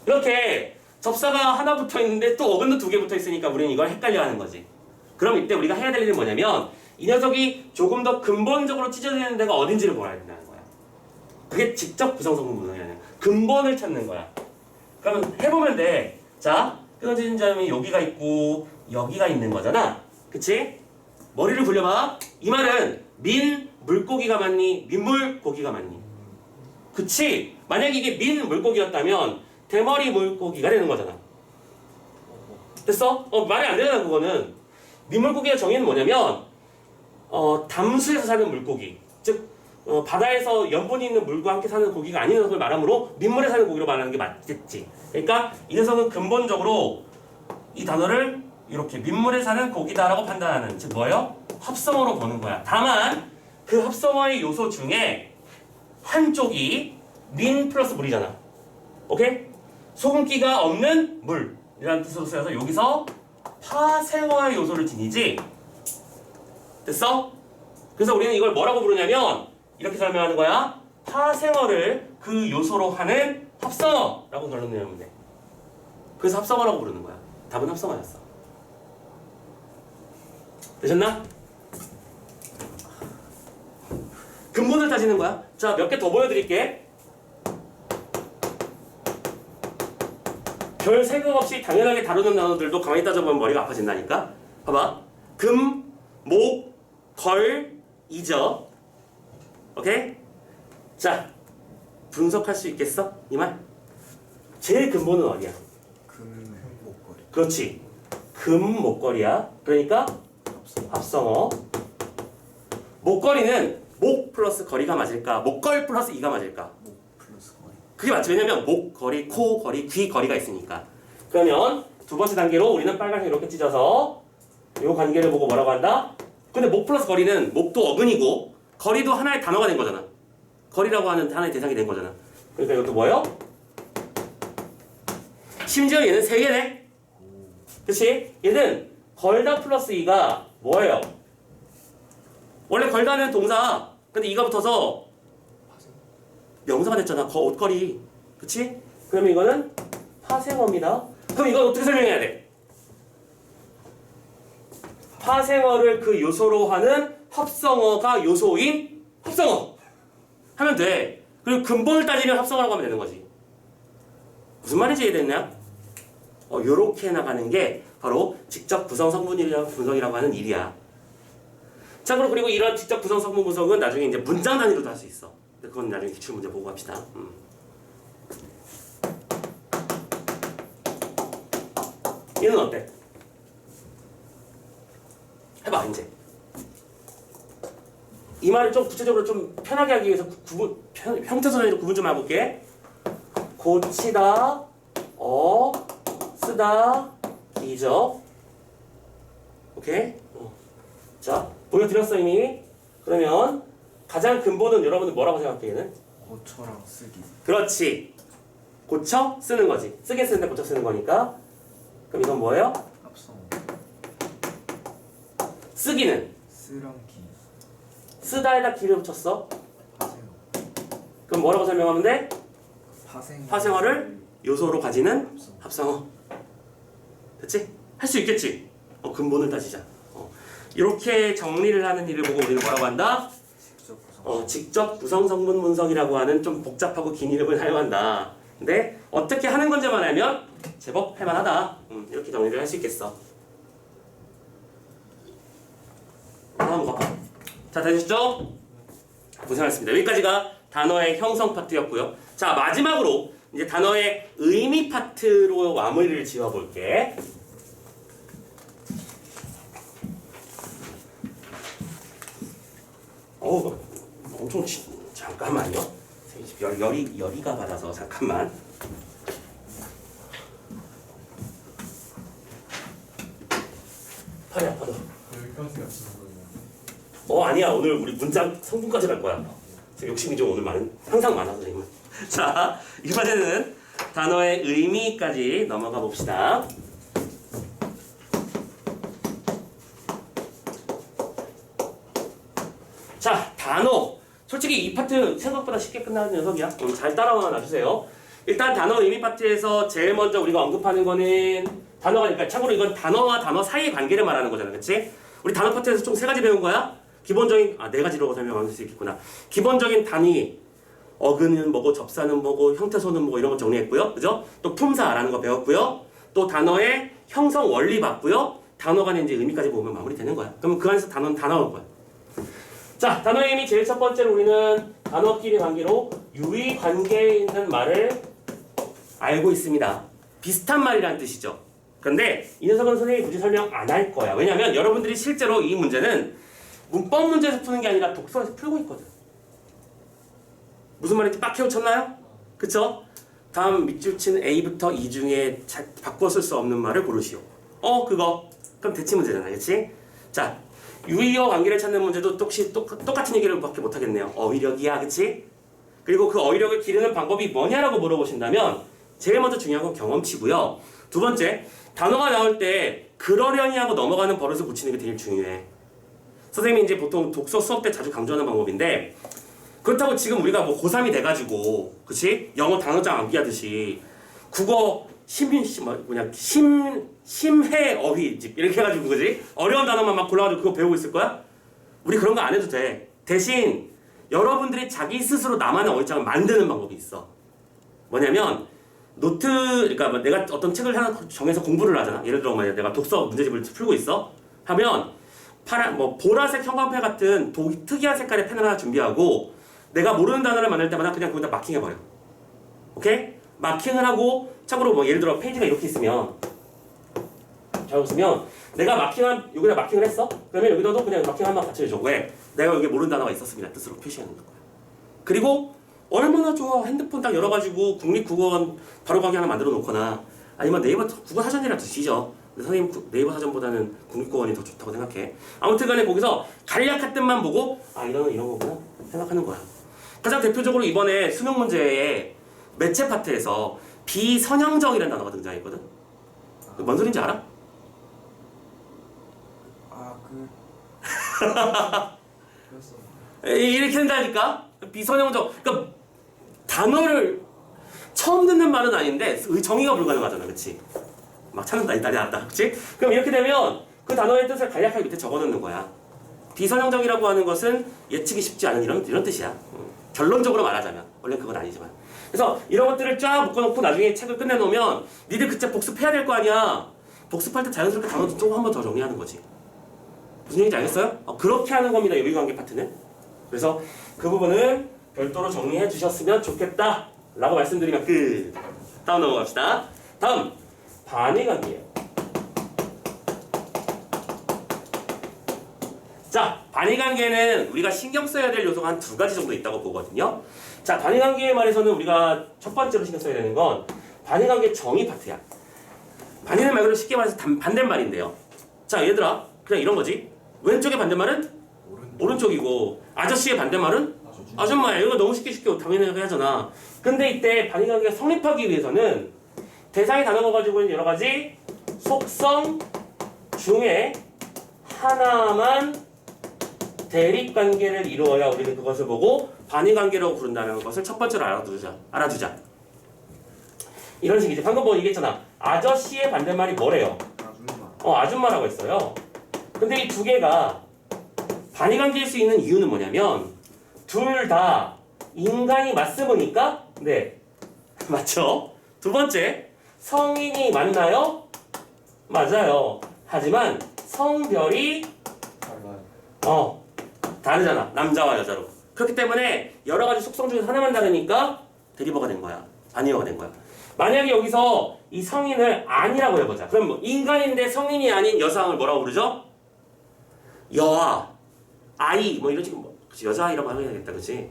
이렇게 접사가 하나 붙어 있는데 또 어근도 두 개 붙어 있으니까 우리는 이걸 헷갈려하는 거지. 그럼 이때 우리가 해야 될 일은 뭐냐면 이 녀석이 조금 더 근본적으로 찢어지는 데가 어딘지를 몰아야 된다는 거야. 그게 직접 구성성분 분석이 아니야. 근본을 찾는 거야. 그러면 해보면 돼. 자, 끊어지는 점이 여기가 있고 여기가 있는 거잖아. 그치? 머리를 굴려봐. 이 말은 민 물고기가 맞니? 민물고기가 맞니? 그치? 만약에 이게 민 물고기였다면 대머리 물고기가 되는 거잖아. 됐어? 말이 안 되잖아 그거는. 민물고기의 정의는 뭐냐면 담수에서 사는 물고기, 즉 바다에서 염분이 있는 물과 함께 사는 고기가 아닌 녀석을 말하므로 민물에 사는 고기로 말하는 게 맞겠지. 그러니까 이 녀석은 근본적으로 이 단어를 이렇게 민물에 사는 고기다라고 판단하는, 즉 뭐예요? 합성어로 보는 거야. 다만 그 합성어의 요소 중에 한쪽이 민 플러스 물이잖아. 오케이? 소금기가 없는 물이라는 뜻으로 쓰여서 여기서 파생어의 요소를 지니지. 됐어? 그래서 우리는 이걸 뭐라고 부르냐면 이렇게 설명하는 거야. 파생어를 그 요소로 하는 합성어라고 결론 내면 돼. 그래서 합성어라고 부르는 거야. 답은 합성어였어. 되셨나? 근본을 따지는 거야. 자, 몇 개 더 보여드릴게. 별 생각 없이 당연하게 다루는 단어들도 가만히 따져보면 머리가 아파진다니까. 봐봐. 금, 목, 걸, 이적. 오케이? 자, 분석할 수 있겠어? 이 말? 제일 근본은 어디야? 금 목걸이 그렇지. 금, 목걸이야. 그러니까 합성어. 목걸이는 목 플러스 거리가 맞을까? 목걸 플러스 이가 맞을까? 목 플러스 거리 그게 맞지. 왜냐면 목 거리, 코 거리, 귀 거리가 있으니까. 그러면 두 번째 단계로 우리는 빨간색 이렇게 찢어서 이 관계를 보고 뭐라고 한다? 근데 목 플러스 거리는 목도 어근이고 거리도 하나의 단어가 된 거잖아. 거리라고 하는 하나의 대상이 된 거잖아. 그러니까 이것도 뭐예요? 심지어 얘는 세 개네. 그치? 얘는 걸다 플러스 이가 뭐예요? 원래 걸다는 동사. 근데 이가 붙어서 명사가 됐잖아. 옷걸이. 그치? 그러면 이거는 파생어입니다. 그럼 이건 어떻게 설명해야 돼? 파생어를 그 요소로 하는 합성어가 요소인 합성어 하면 돼. 그리고 근본을 따지면 합성어라고 하면 되는 거지. 무슨 말인지 이해됐냐? 요렇게 나가는 게 바로 직접 구성 성분이라고 분석이라고 하는 일이야. 자, 그리고 이런 직접 구성 성분 분석은 나중에 이제 문장 단위로도 할 수 있어. 근데 그건 나중에 기출 문제 보고 합시다. 얘는 어때? 해봐 이제. 이 말을 좀 구체적으로 좀 편하게 하기 위해서 형태소단위로 구분 좀 해볼게. 고치다, 쓰다, 기적. 오케이? 자, 보여드렸어 이미. 그러면 가장 근본은 여러분들 뭐라고 생각해 얘는? 고쳐랑 쓰기 그렇지. 고쳐 쓰는 거지. 쓰게 쓰는데 고쳐 쓰는 거니까. 그럼 이건 뭐예요? 합성어 쓰기는 쓰랑 기 쓰다에다 기를 붙였어. 파생어 그럼 뭐라고 설명하면 돼? 파생어를 요소로 가지는 합성어 합성어. 됐지? 할 수 있겠지. 근본을 따지자. 이렇게 정리를 하는 일을 보고 우리는 뭐라고 한다? 직접 구성 성분 분석이라고 하는 좀 복잡하고 긴 이름을 사용한다. 근데 어떻게 하는 건지만 알면 제법 할만하다. 이렇게 정리를 할 수 있겠어. 한번 봐봐. 자, 되셨죠? 고생하셨습니다. 여기까지가 단어의 형성 파트였고요. 자, 마지막으로 이제 단어의 의미 파트로 마무리를 지어볼게. 엄청 잠깐만요. 열이가 받아서 잠깐만. 팔이 아파도. 여기까지가 지는 거예요. 아니야. 오늘 우리 문장 성분까지 갈 거야. 욕심이 좀 오늘 항상 많아 선생님은. 자, 이번에는 단어의 의미까지 넘어가 봅시다. 자, 단어. 솔직히 이 파트 생각보다 쉽게 끝나는 녀석이야. 잘 따라와 놔주세요. 일단 단어 의미 파트에서 제일 먼저 우리가 언급하는 거는 단어가, 그러니까 참고로 이건 단어와 단어 사이의 관계를 말하는 거잖아, 그렇지? 우리 단어 파트에서 총 3가지 배운 거야. 기본적인 4가지라고 설명할 수 있겠구나. 기본적인 단위, 어근은 뭐고, 접사는 뭐고, 형태소는 뭐고 이런 거 정리했고요, 그죠? 또 품사라는 거 배웠고요. 또 단어의 형성 원리 봤고요. 단어 간의 이제 의미까지 보면 마무리되는 거야. 그러면 그 안에서 단어는 다 나올 거야. 자, 단어의 의미 제일 첫 번째로 우리는 단어끼리 관계로 유의 관계에 있는 말을 알고 있습니다. 비슷한 말이라는 뜻이죠. 그런데 이 녀석은 선생님이 굳이 설명 안 할 거야. 왜냐면 여러분들이 실제로 이 문제는 문법 문제에서 푸는 게 아니라 독서에서 풀고 있거든. 무슨 말인지 빡 캐우쳤나요? 그쵸? 다음 밑줄 친 A부터 E 중에 바꿔 쓸 수 없는 말을 고르시오. 그거. 그럼 대치 문제잖아, 그치? 자, 유의어 관계를 찾는 문제도 똑같은 얘기를 밖에 못하겠네요. 어휘력이야, 그치? 그리고 그 어휘력을 기르는 방법이 뭐냐라고 물어보신다면 제일 먼저 중요한 건 경험치고요. 두 번째, 단어가 나올 때 그러려니 하고 넘어가는 버릇을 붙이는 게 제일 중요해. 선생님이 이제 보통 독서 수업 때 자주 강조하는 방법인데, 그렇다고 지금 우리가 뭐 고3이 돼가지고, 그치? 영어 단어장 암기하듯이 국어 심해 어휘집 이렇게 해가지고, 그지? 어려운 단어만 막 골라가지고 그거 배우고 있을 거야? 우리 그런 거 안 해도 돼. 대신 여러분들이 자기 스스로 나만의 어휘장을 만드는 방법이 있어. 뭐냐면 노트, 그러니까 내가 어떤 책을 하나 정해서 공부를 하잖아. 예를 들어 내가 독서 문제집을 풀고 있어. 하면 보라색 형광펜 같은 특이한 색깔의 펜을 하나 준비하고 내가 모르는 단어를 만들 때마다 그냥 거기다 마킹해버려. 오케이? 마킹을 하고, 참고로 예를 들어 페이지가 이렇게 있으면, 잘 보시면 내가 여기다 마킹을 했어? 그러면 여기다도 그냥 마킹 한번 같이 해줘. 왜? 내가 여기 모르는 단어가 있었습니다. 뜻으로 표시하는 거야. 그리고 얼마나 좋아. 핸드폰 딱 열어가지고 국립국어원 바로가기 하나 만들어 놓거나, 아니면 네이버 국어사전이라 드시죠. 근데 선생님 네이버 사전보다는 국립국어원이 더 좋다고 생각해. 아무튼 간에 거기서 간략한 뜻만 보고 이거는 이런 거구나 생각하는 거야. 가장 대표적으로 이번에 수능 문제에 매체 파트에서 비선형적이라는 단어가 등장했거든. 뭔 소린지 알아? 이렇게 된다니까? 비선형적. 그러니까 단어를 처음 듣는 말은 아닌데 정의가 불가능하잖아, 그렇지? 막 찾는다, 이따리 나왔다, 그렇지? 그럼 이렇게 되면 그 단어의 뜻을 간략하게 밑에 적어놓는 거야. 비선형적이라고 하는 것은 예측이 쉽지 않은 이런 뜻이야. 결론적으로 말하자면 원래 그건 아니지만. 그래서 이런 것들을 쫙 묶어놓고 나중에 책을 끝내놓으면 니들 그때 복습해야 될 거 아니야. 복습할 때 자연스럽게 단어도 조금 한 번 더 정리하는 거지. 무슨 얘기인지 알겠어요? 그렇게 하는 겁니다, 유의관계 파트는. 그래서 그 부분은 별도로 정리해 주셨으면 좋겠다 라고 말씀드리면 끝. 다음 넘어갑시다. 다음 반의관계예요. 자, 반의관계는 우리가 신경 써야 될 요소가 한 2가지 정도 있다고 보거든요. 자, 반의관계에 말해서는 우리가 첫 번째로 신경 써야 되는 건 반의관계 정의 파트야. 반의는 말 그대로 쉽게 말해서 반대말인데요. 자, 얘들아, 그냥 이런 거지. 왼쪽의 반대말은 오른쪽이고, 아저씨의 반대말은 아줌마야. 이거 너무 쉽게 당연히 하잖아. 근데 이때 반의관계가 성립하기 위해서는 대상의 단어가 가지고 있는 여러 가지 속성 중에 하나만 대립관계를 이루어야 우리는 그것을 보고 반의관계라고 부른다는 것을 첫 번째로 알아두자. 이런 식이지. 방금 뭐 얘기했잖아. 아저씨의 반대말이 뭐래요? 아줌마라고 했어요. 근데 이 두 개가 반의관계일 수 있는 이유는 뭐냐면 둘 다 인간이 맞습니까? 네. 맞죠? 두 번째, 성인이 맞나요? 맞아요. 하지만 성별이 달라요. 다르잖아. 남자와 여자로. 그렇기 때문에 여러 가지 속성 중에서 하나만 다르니까 대리버가 된 거야. 반의어가 된 거야. 만약에 여기서 이 성인을 아니라고 해보자. 그럼 뭐 인간인데 성인이 아닌 여성을 뭐라고 부르죠? 여아, 아이, 뭐 이런 식으로 뭐, 그치, 여자아이라고 하면 되겠다, 그치?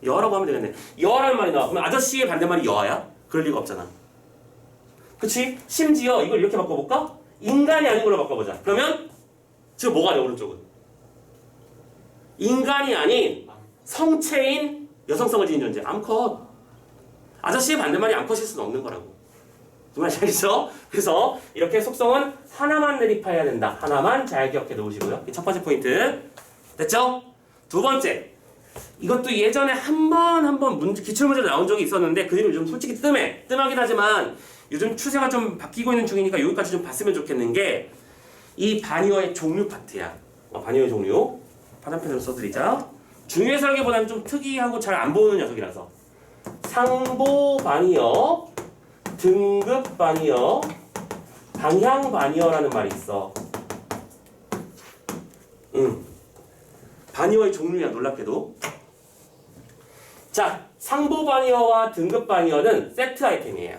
여아라고 하면 되겠네. 여아라는 말이 나와. 그럼 아저씨의 반대말이 여아야? 그럴 리가 없잖아. 그치? 심지어 이걸 이렇게 바꿔볼까? 인간이 아닌 걸로 바꿔보자. 그러면 지금 뭐가 돼, 오른쪽은? 인간이 아닌 성체인 여성성을 지닌 존재. 암컷. 아저씨의 반대말이 암컷일 수는 없는 거라고. 정말 잘겠죠? 그래서 이렇게 속성은 하나만 대립해야 된다. 하나만 잘 기억해 놓으시고요. 첫 번째 포인트. 됐죠? 두 번째. 이것도 예전에 한 번 문제, 기출문제로 나온 적이 있었는데 그 뒤로 좀 솔직히 뜸하긴 하지만 요즘 추세가 좀 바뀌고 있는 중이니까 여기까지 좀 봤으면 좋겠는 게 이 반의어의 종류 파트야. 반의어의 종류. 파단펜으로 써드리자. 중요해서라기보다는 좀 특이하고 잘 안 보이는 녀석이라서. 상보 반의어, 등급 반의어, 방향 반의어라는 말이 있어. 반의어의 종류야, 놀랍게도. 자, 상보 반의어와 등급 반의어는 세트 아이템이에요.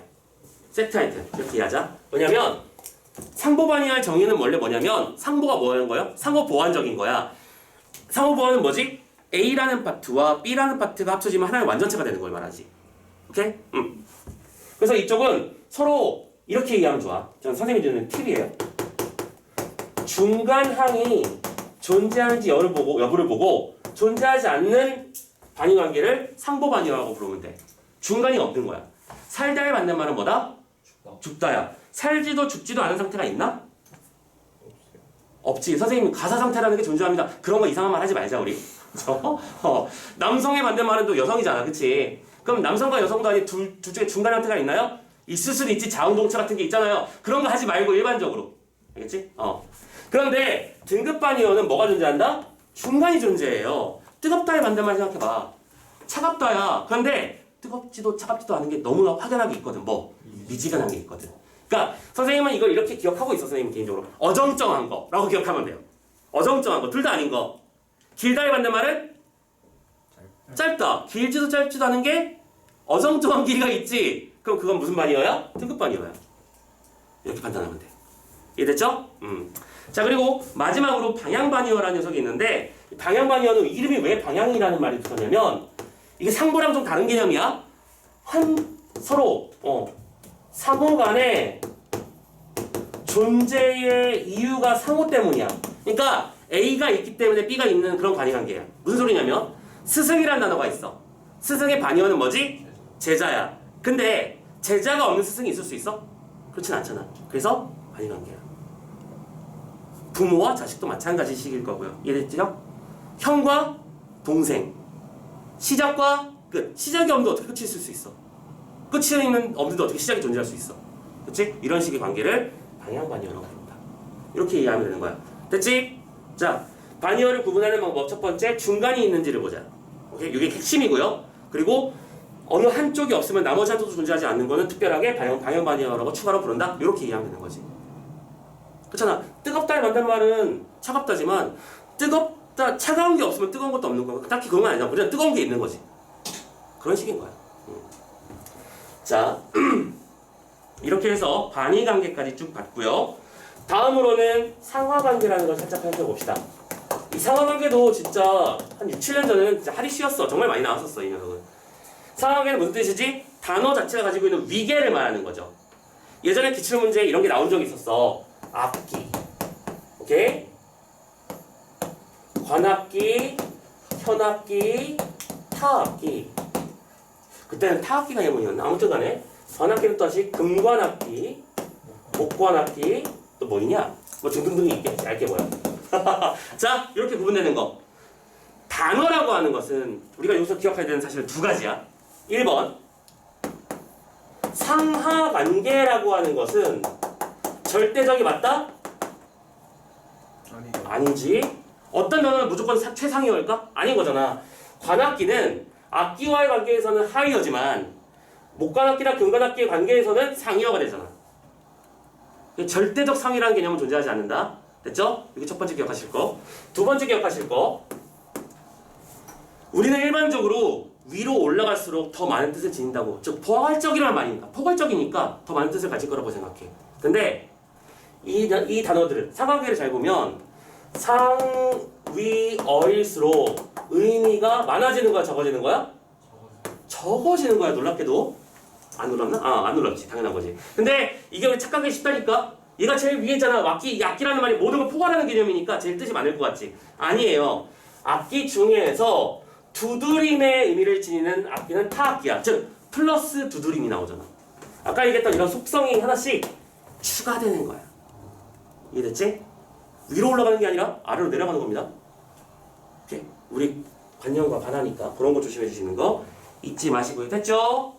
세트 아이템. 이렇게 이해하자. 왜냐면 상보 반의어의 정의는 원래 뭐냐면 상보가 뭐라는 거예요? 상호 보완적인 거야. 상호 보완은 뭐지? A라는 파트와 B라는 파트가 합쳐지면 하나의 완전체가 되는 걸 말하지. 오케이? 그래서 이쪽은 서로 이렇게 이해하면 좋아. 전 선생님이 주는 팁이에요. 중간항이 존재하는지 여부를 보고 존재하지 않는 반의관계를 상보 반의어라고 부르면 돼. 중간이 없는 거야. 살다에 맞는 말은 뭐다? 죽다야. 살지도 죽지도 않은 상태가 있나? 없지. 선생님 가사 상태라는 게 존재합니다. 그런 거 이상한 말 하지 말자 우리. 남성의 반대말은 또 여성이잖아, 그치? 그럼 남성과 여성도 아닌 둘 중에 중간 형태가 있나요? 있을 수는 있지. 자웅동체 같은 게 있잖아요. 그런 거 하지 말고 일반적으로. 알겠지? 그런데 등급 반의어는 뭐가 존재한다? 중간이 존재해요. 뜨겁다의 반대말 생각해봐. 차갑다야. 그런데 뜨겁지도 차갑지도 않은 게 너무나 확연하게 있거든. 뭐? 미지근한 게 있거든. 그러니까 선생님은 이걸 이렇게 기억하고 있어. 선생님 개인적으로. 어정쩡한 거라고 기억하면 돼요. 어정쩡한 거. 둘 다 아닌 거. 길다의 반대말은 짧다. 길지도 짧지도 않은 게 어정쩡한 길이가 있지. 그럼 그건 무슨 반의어야? 등급 반의어야. 이렇게 판단하면 돼. 이해됐죠? 자, 그리고 마지막으로 방향 반의어라는 녀석이 있는데 방향 반의어는 이름이 왜 방향이라는 말이 붙었냐면 이게 상보랑 좀 다른 개념이야. 서로 상호 간에 존재의 이유가 상호 때문이야. 그러니까 A가 있기 때문에 B가 있는 그런 관계관계야. 무슨 소리냐면 스승이라는 단어가 있어. 스승의 반의어는 뭐지? 제자야. 근데 제자가 없는 스승이 있을 수 있어? 그렇진 않잖아. 그래서 반의관계야. 부모와 자식도 마찬가지식일 거고요. 이해됐죠? 형과 동생. 시작과 끝. 시작이 없는데 어떻게 끝이 있을 수 있어? 끝이 없는데 어떻게 시작이 존재할 수 있어? 그치? 이런 식의 관계를 방향반의어라고 부른다. 이렇게 이해하면 되는 거야. 됐지? 자, 반의어를 구분하는 방법 첫 번째, 중간이 있는지를 보자. 오케이? 이게 핵심이고요. 그리고 어느 한쪽이 없으면 나머지 한쪽도 존재하지 않는 거는 특별하게 방향반의어라고 추가로 부른다. 이렇게 이해하면 되는 거지. 그렇잖아. 뜨겁다의 반대말은 차갑다지만 차가운 게 없으면 뜨거운 것도 없는 거야. 딱히 그런 건 아니야. 우리는 뜨거운 게 있는 거지. 그런 식인 거야. 자, 이렇게 해서 반의관계까지 쭉 봤고요. 다음으로는 상하관계라는 걸 살짝 살펴봅시다. 이 상하관계도 진짜 한 6, 7년 전에는 진짜 하기 쉬웠어. 정말 많이 나왔었어, 이 녀석은. 상하관계는 무슨 뜻이지? 단어 자체가 가지고 있는 위계를 말하는 거죠. 예전에 기출문제에 이런 게 나온 적이 있었어. 앞기, 오케이? 관합기, 현합기, 타합기. 그때는 타합기가 예문이었나? 아무튼 간에 관합기는 또 다시 금관합기, 목관합기, 또 뭐 있냐? 뭐 등등등이 있겠지. 얇게 보여. 자, 이렇게 구분되는 거. 단어라고 하는 것은 우리가 여기서 기억해야 되는 사실은 두 가지야. 1번 상하관계라고 하는 것은 절대적이 맞다? 아니 아니지. 어떤 단어는 무조건 최상위어일까? 아닌 거잖아. 관악기는 악기와의 관계에서는 하위어지만 목관악기나 금관악기의 관계에서는 상위어가 되잖아. 절대적 상위라는 개념은 존재하지 않는다. 됐죠? 이게 첫 번째 기억하실 거. 두 번째 기억하실 거. 우리는 일반적으로 위로 올라갈수록 더 많은 뜻을 지닌다고. 즉 포괄적이라는 말이니까. 포괄적이니까 더 많은 뜻을 가질 거라고 생각해. 근데 이 단어들을 상관계를 잘 보면 상위어일수록 의미가 많아지는 거야, 적어지는 거야? 적어지는 거야. 놀랍게도. 안 놀랍나? 안 놀랍지. 당연한 거지. 근데 이게 왜 착각하기 쉽다니까? 얘가 제일 위에 있잖아. 악기라는 말이 모든 걸 포괄하는 개념이니까 제일 뜻이 많을 것 같지. 아니에요. 악기 중에서 두드림의 의미를 지니는 악기는 타악기야. 즉 플러스 두드림이 나오잖아. 아까 얘기했던 이런 속성이 하나씩 추가되는 거야. 이해됐지? 위로 올라가는 게 아니라 아래로 내려가는 겁니다. 오케이? 우리 관념과 반하니까 그런 거 조심해 주시는 거 잊지 마시고요. 됐죠?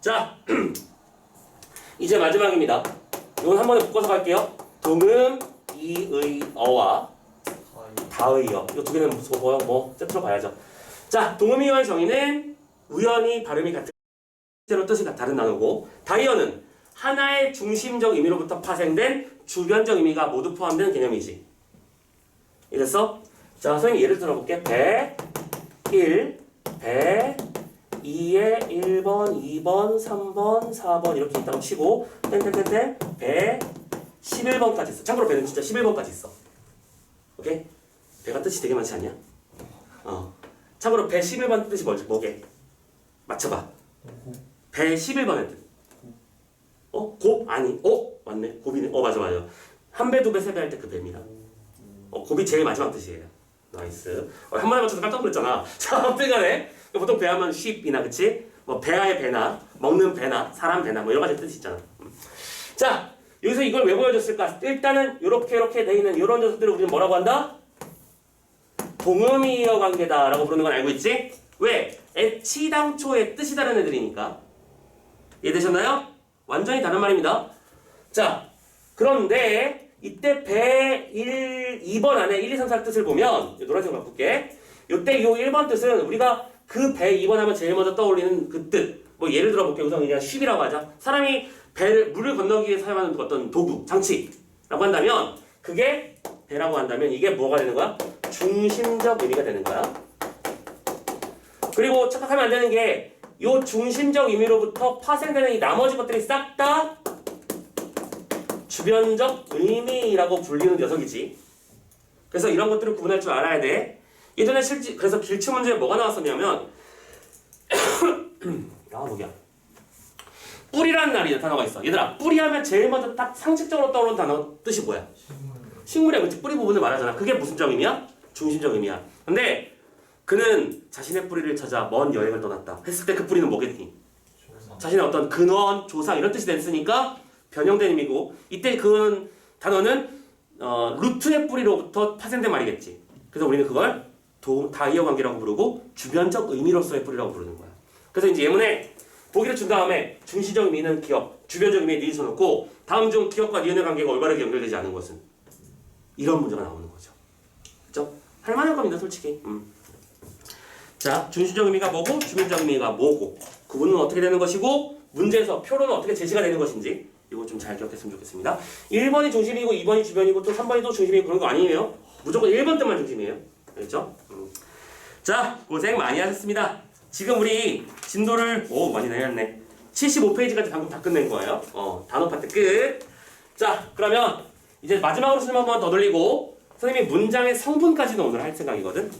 자, 이제 마지막입니다. 이건 한 번에 묶어서 갈게요. 동음, 이의, 어와 다의어. 이 두 개는 뭐 세트로 봐야죠. 자, 동음이어의 정의는 우연히 발음이 같은 실제로 뜻이 다른 단어고, 다의어는 하나의 중심적 의미로부터 파생된 주변적 의미가 모두 포함된 개념이지. 이랬어? 자, 선생님 예를 들어볼게. 배 1, 배 2에 1번, 2번, 3번, 4번 이렇게 있다고 치고 땡땡땡땡 배 11번까지 있어. 참고로 배는 진짜 11번까지 있어. 오케이? 배가 뜻이 되게 많지 않냐? 참고로 배 11번 뜻이 뭐게? 맞춰봐. 배 11번의 뜻. 곱? 아니. 맞네. 곱이네. 맞아. 한 배, 두 배, 세 배 할 때 그 배입니다. 곱이 제일 마지막 뜻이에요. 나이스. 한 번에 맞춰서 깜짝 놀랐잖아. 자, 아무튼 간에 보통 배하면 쉽이나 그치? 뭐 배아의 배나 먹는 배나 사람 배나 뭐 여러 가지 뜻이 있잖아. 자, 여기서 이걸 왜 보여줬을까? 일단은 이렇게 돼 있는 이런 녀석들을 우리는 뭐라고 한다? 동음이어 관계다라고 부르는 건 알고 있지? 왜? 애치당초의 뜻이 다른 애들이니까. 이해되셨나요? 완전히 다른 말입니다. 자, 그런데 이때 배 2번 안에 1, 2, 3, 4 뜻을 보면 노란색으로 바꿀게. 이때 이 1번 뜻은 우리가 그 배 2번 하면 제일 먼저 떠올리는 그 뜻. 뭐 예를 들어 볼게요. 우선 그냥 쉽이라고 하자. 사람이 물을 건너기 위해 사용하는 어떤 도구, 장치라고 한다면 그게 배라고 한다면 이게 뭐가 되는 거야? 중심적 의미가 되는 거야. 그리고 착각하면 안 되는 게 이 중심적 의미로부터 파생되는 이 나머지 것들이 싹 다 주변적 의미라고 불리는 녀석이지. 그래서 이런 것들을 구분할 줄 알아야 돼. 예전에 그래서 길치 문제에 뭐가 나왔었냐면 뭐야? 뿌리라는 단어가 있어. 얘들아, 뿌리 하면 제일 먼저 딱 상식적으로 떠오르는 단어 뜻이 뭐야? 식물의 그치? 뿌리 부분을 말하잖아. 그게 무슨 적 의미야? 중심적 의미야. 근데 그는 자신의 뿌리를 찾아 먼 여행을 떠났다 했을 때 그 뿌리는 뭐겠니? 자신의 어떤 근원, 조상 이런 뜻이 됐으니까 변형된 의미고, 이때 그 단어는 루트의 뿌리로부터 파생된 말이겠지. 그래서 우리는 그걸 다이어 관계라고 부르고 주변적 의미로서의 뿌리라고 부르는 거야. 그래서 이제 예문에 보기를 준 다음에 중시적 의미는 기억, 주변적 의미에 니은 써놓고 다음 중 기억과 니은의 관계가 올바르게 연결되지 않은 것은, 이런 문제가 나오는 거죠. 그렇죠? 할 만한 겁니다, 솔직히. 자, 중시적 의미가 뭐고 주변적 의미가 뭐고 구분은 어떻게 되는 것이고 문제에서 표로는 어떻게 제시가 되는 것인지 이거 좀 잘 기억했으면 좋겠습니다. 1번이 중심이고 2번이 주변이고 또 3번이 또 중심이고 그런 거 아니에요. 무조건 1번 뜻만 중심이에요. 알겠죠? 자, 고생 많이 하셨습니다. 지금 우리 진도를 많이 내렸네. 75페이지까지 방금 다 끝낸 거예요. 단어 파트 끝. 자, 그러면 이제 마지막으로 설명 한번 더 돌리고 선생님이 문장의 성분까지는 오늘 할 생각이거든.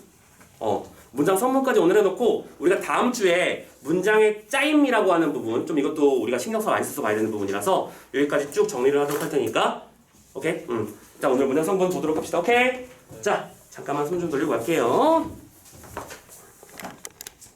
문장 성분까지 오늘 해놓고 우리가 다음 주에 문장의 짜임이라고 하는 부분, 좀 이것도 우리가 신경써 많이 써서 봐야 되는 부분이라서 여기까지 쭉 정리를 하도록 할 테니까 오케이? 자, 오늘 문장 성분 보도록 합시다. 오케이? 자, 잠깐만 손 좀 돌리고 갈게요.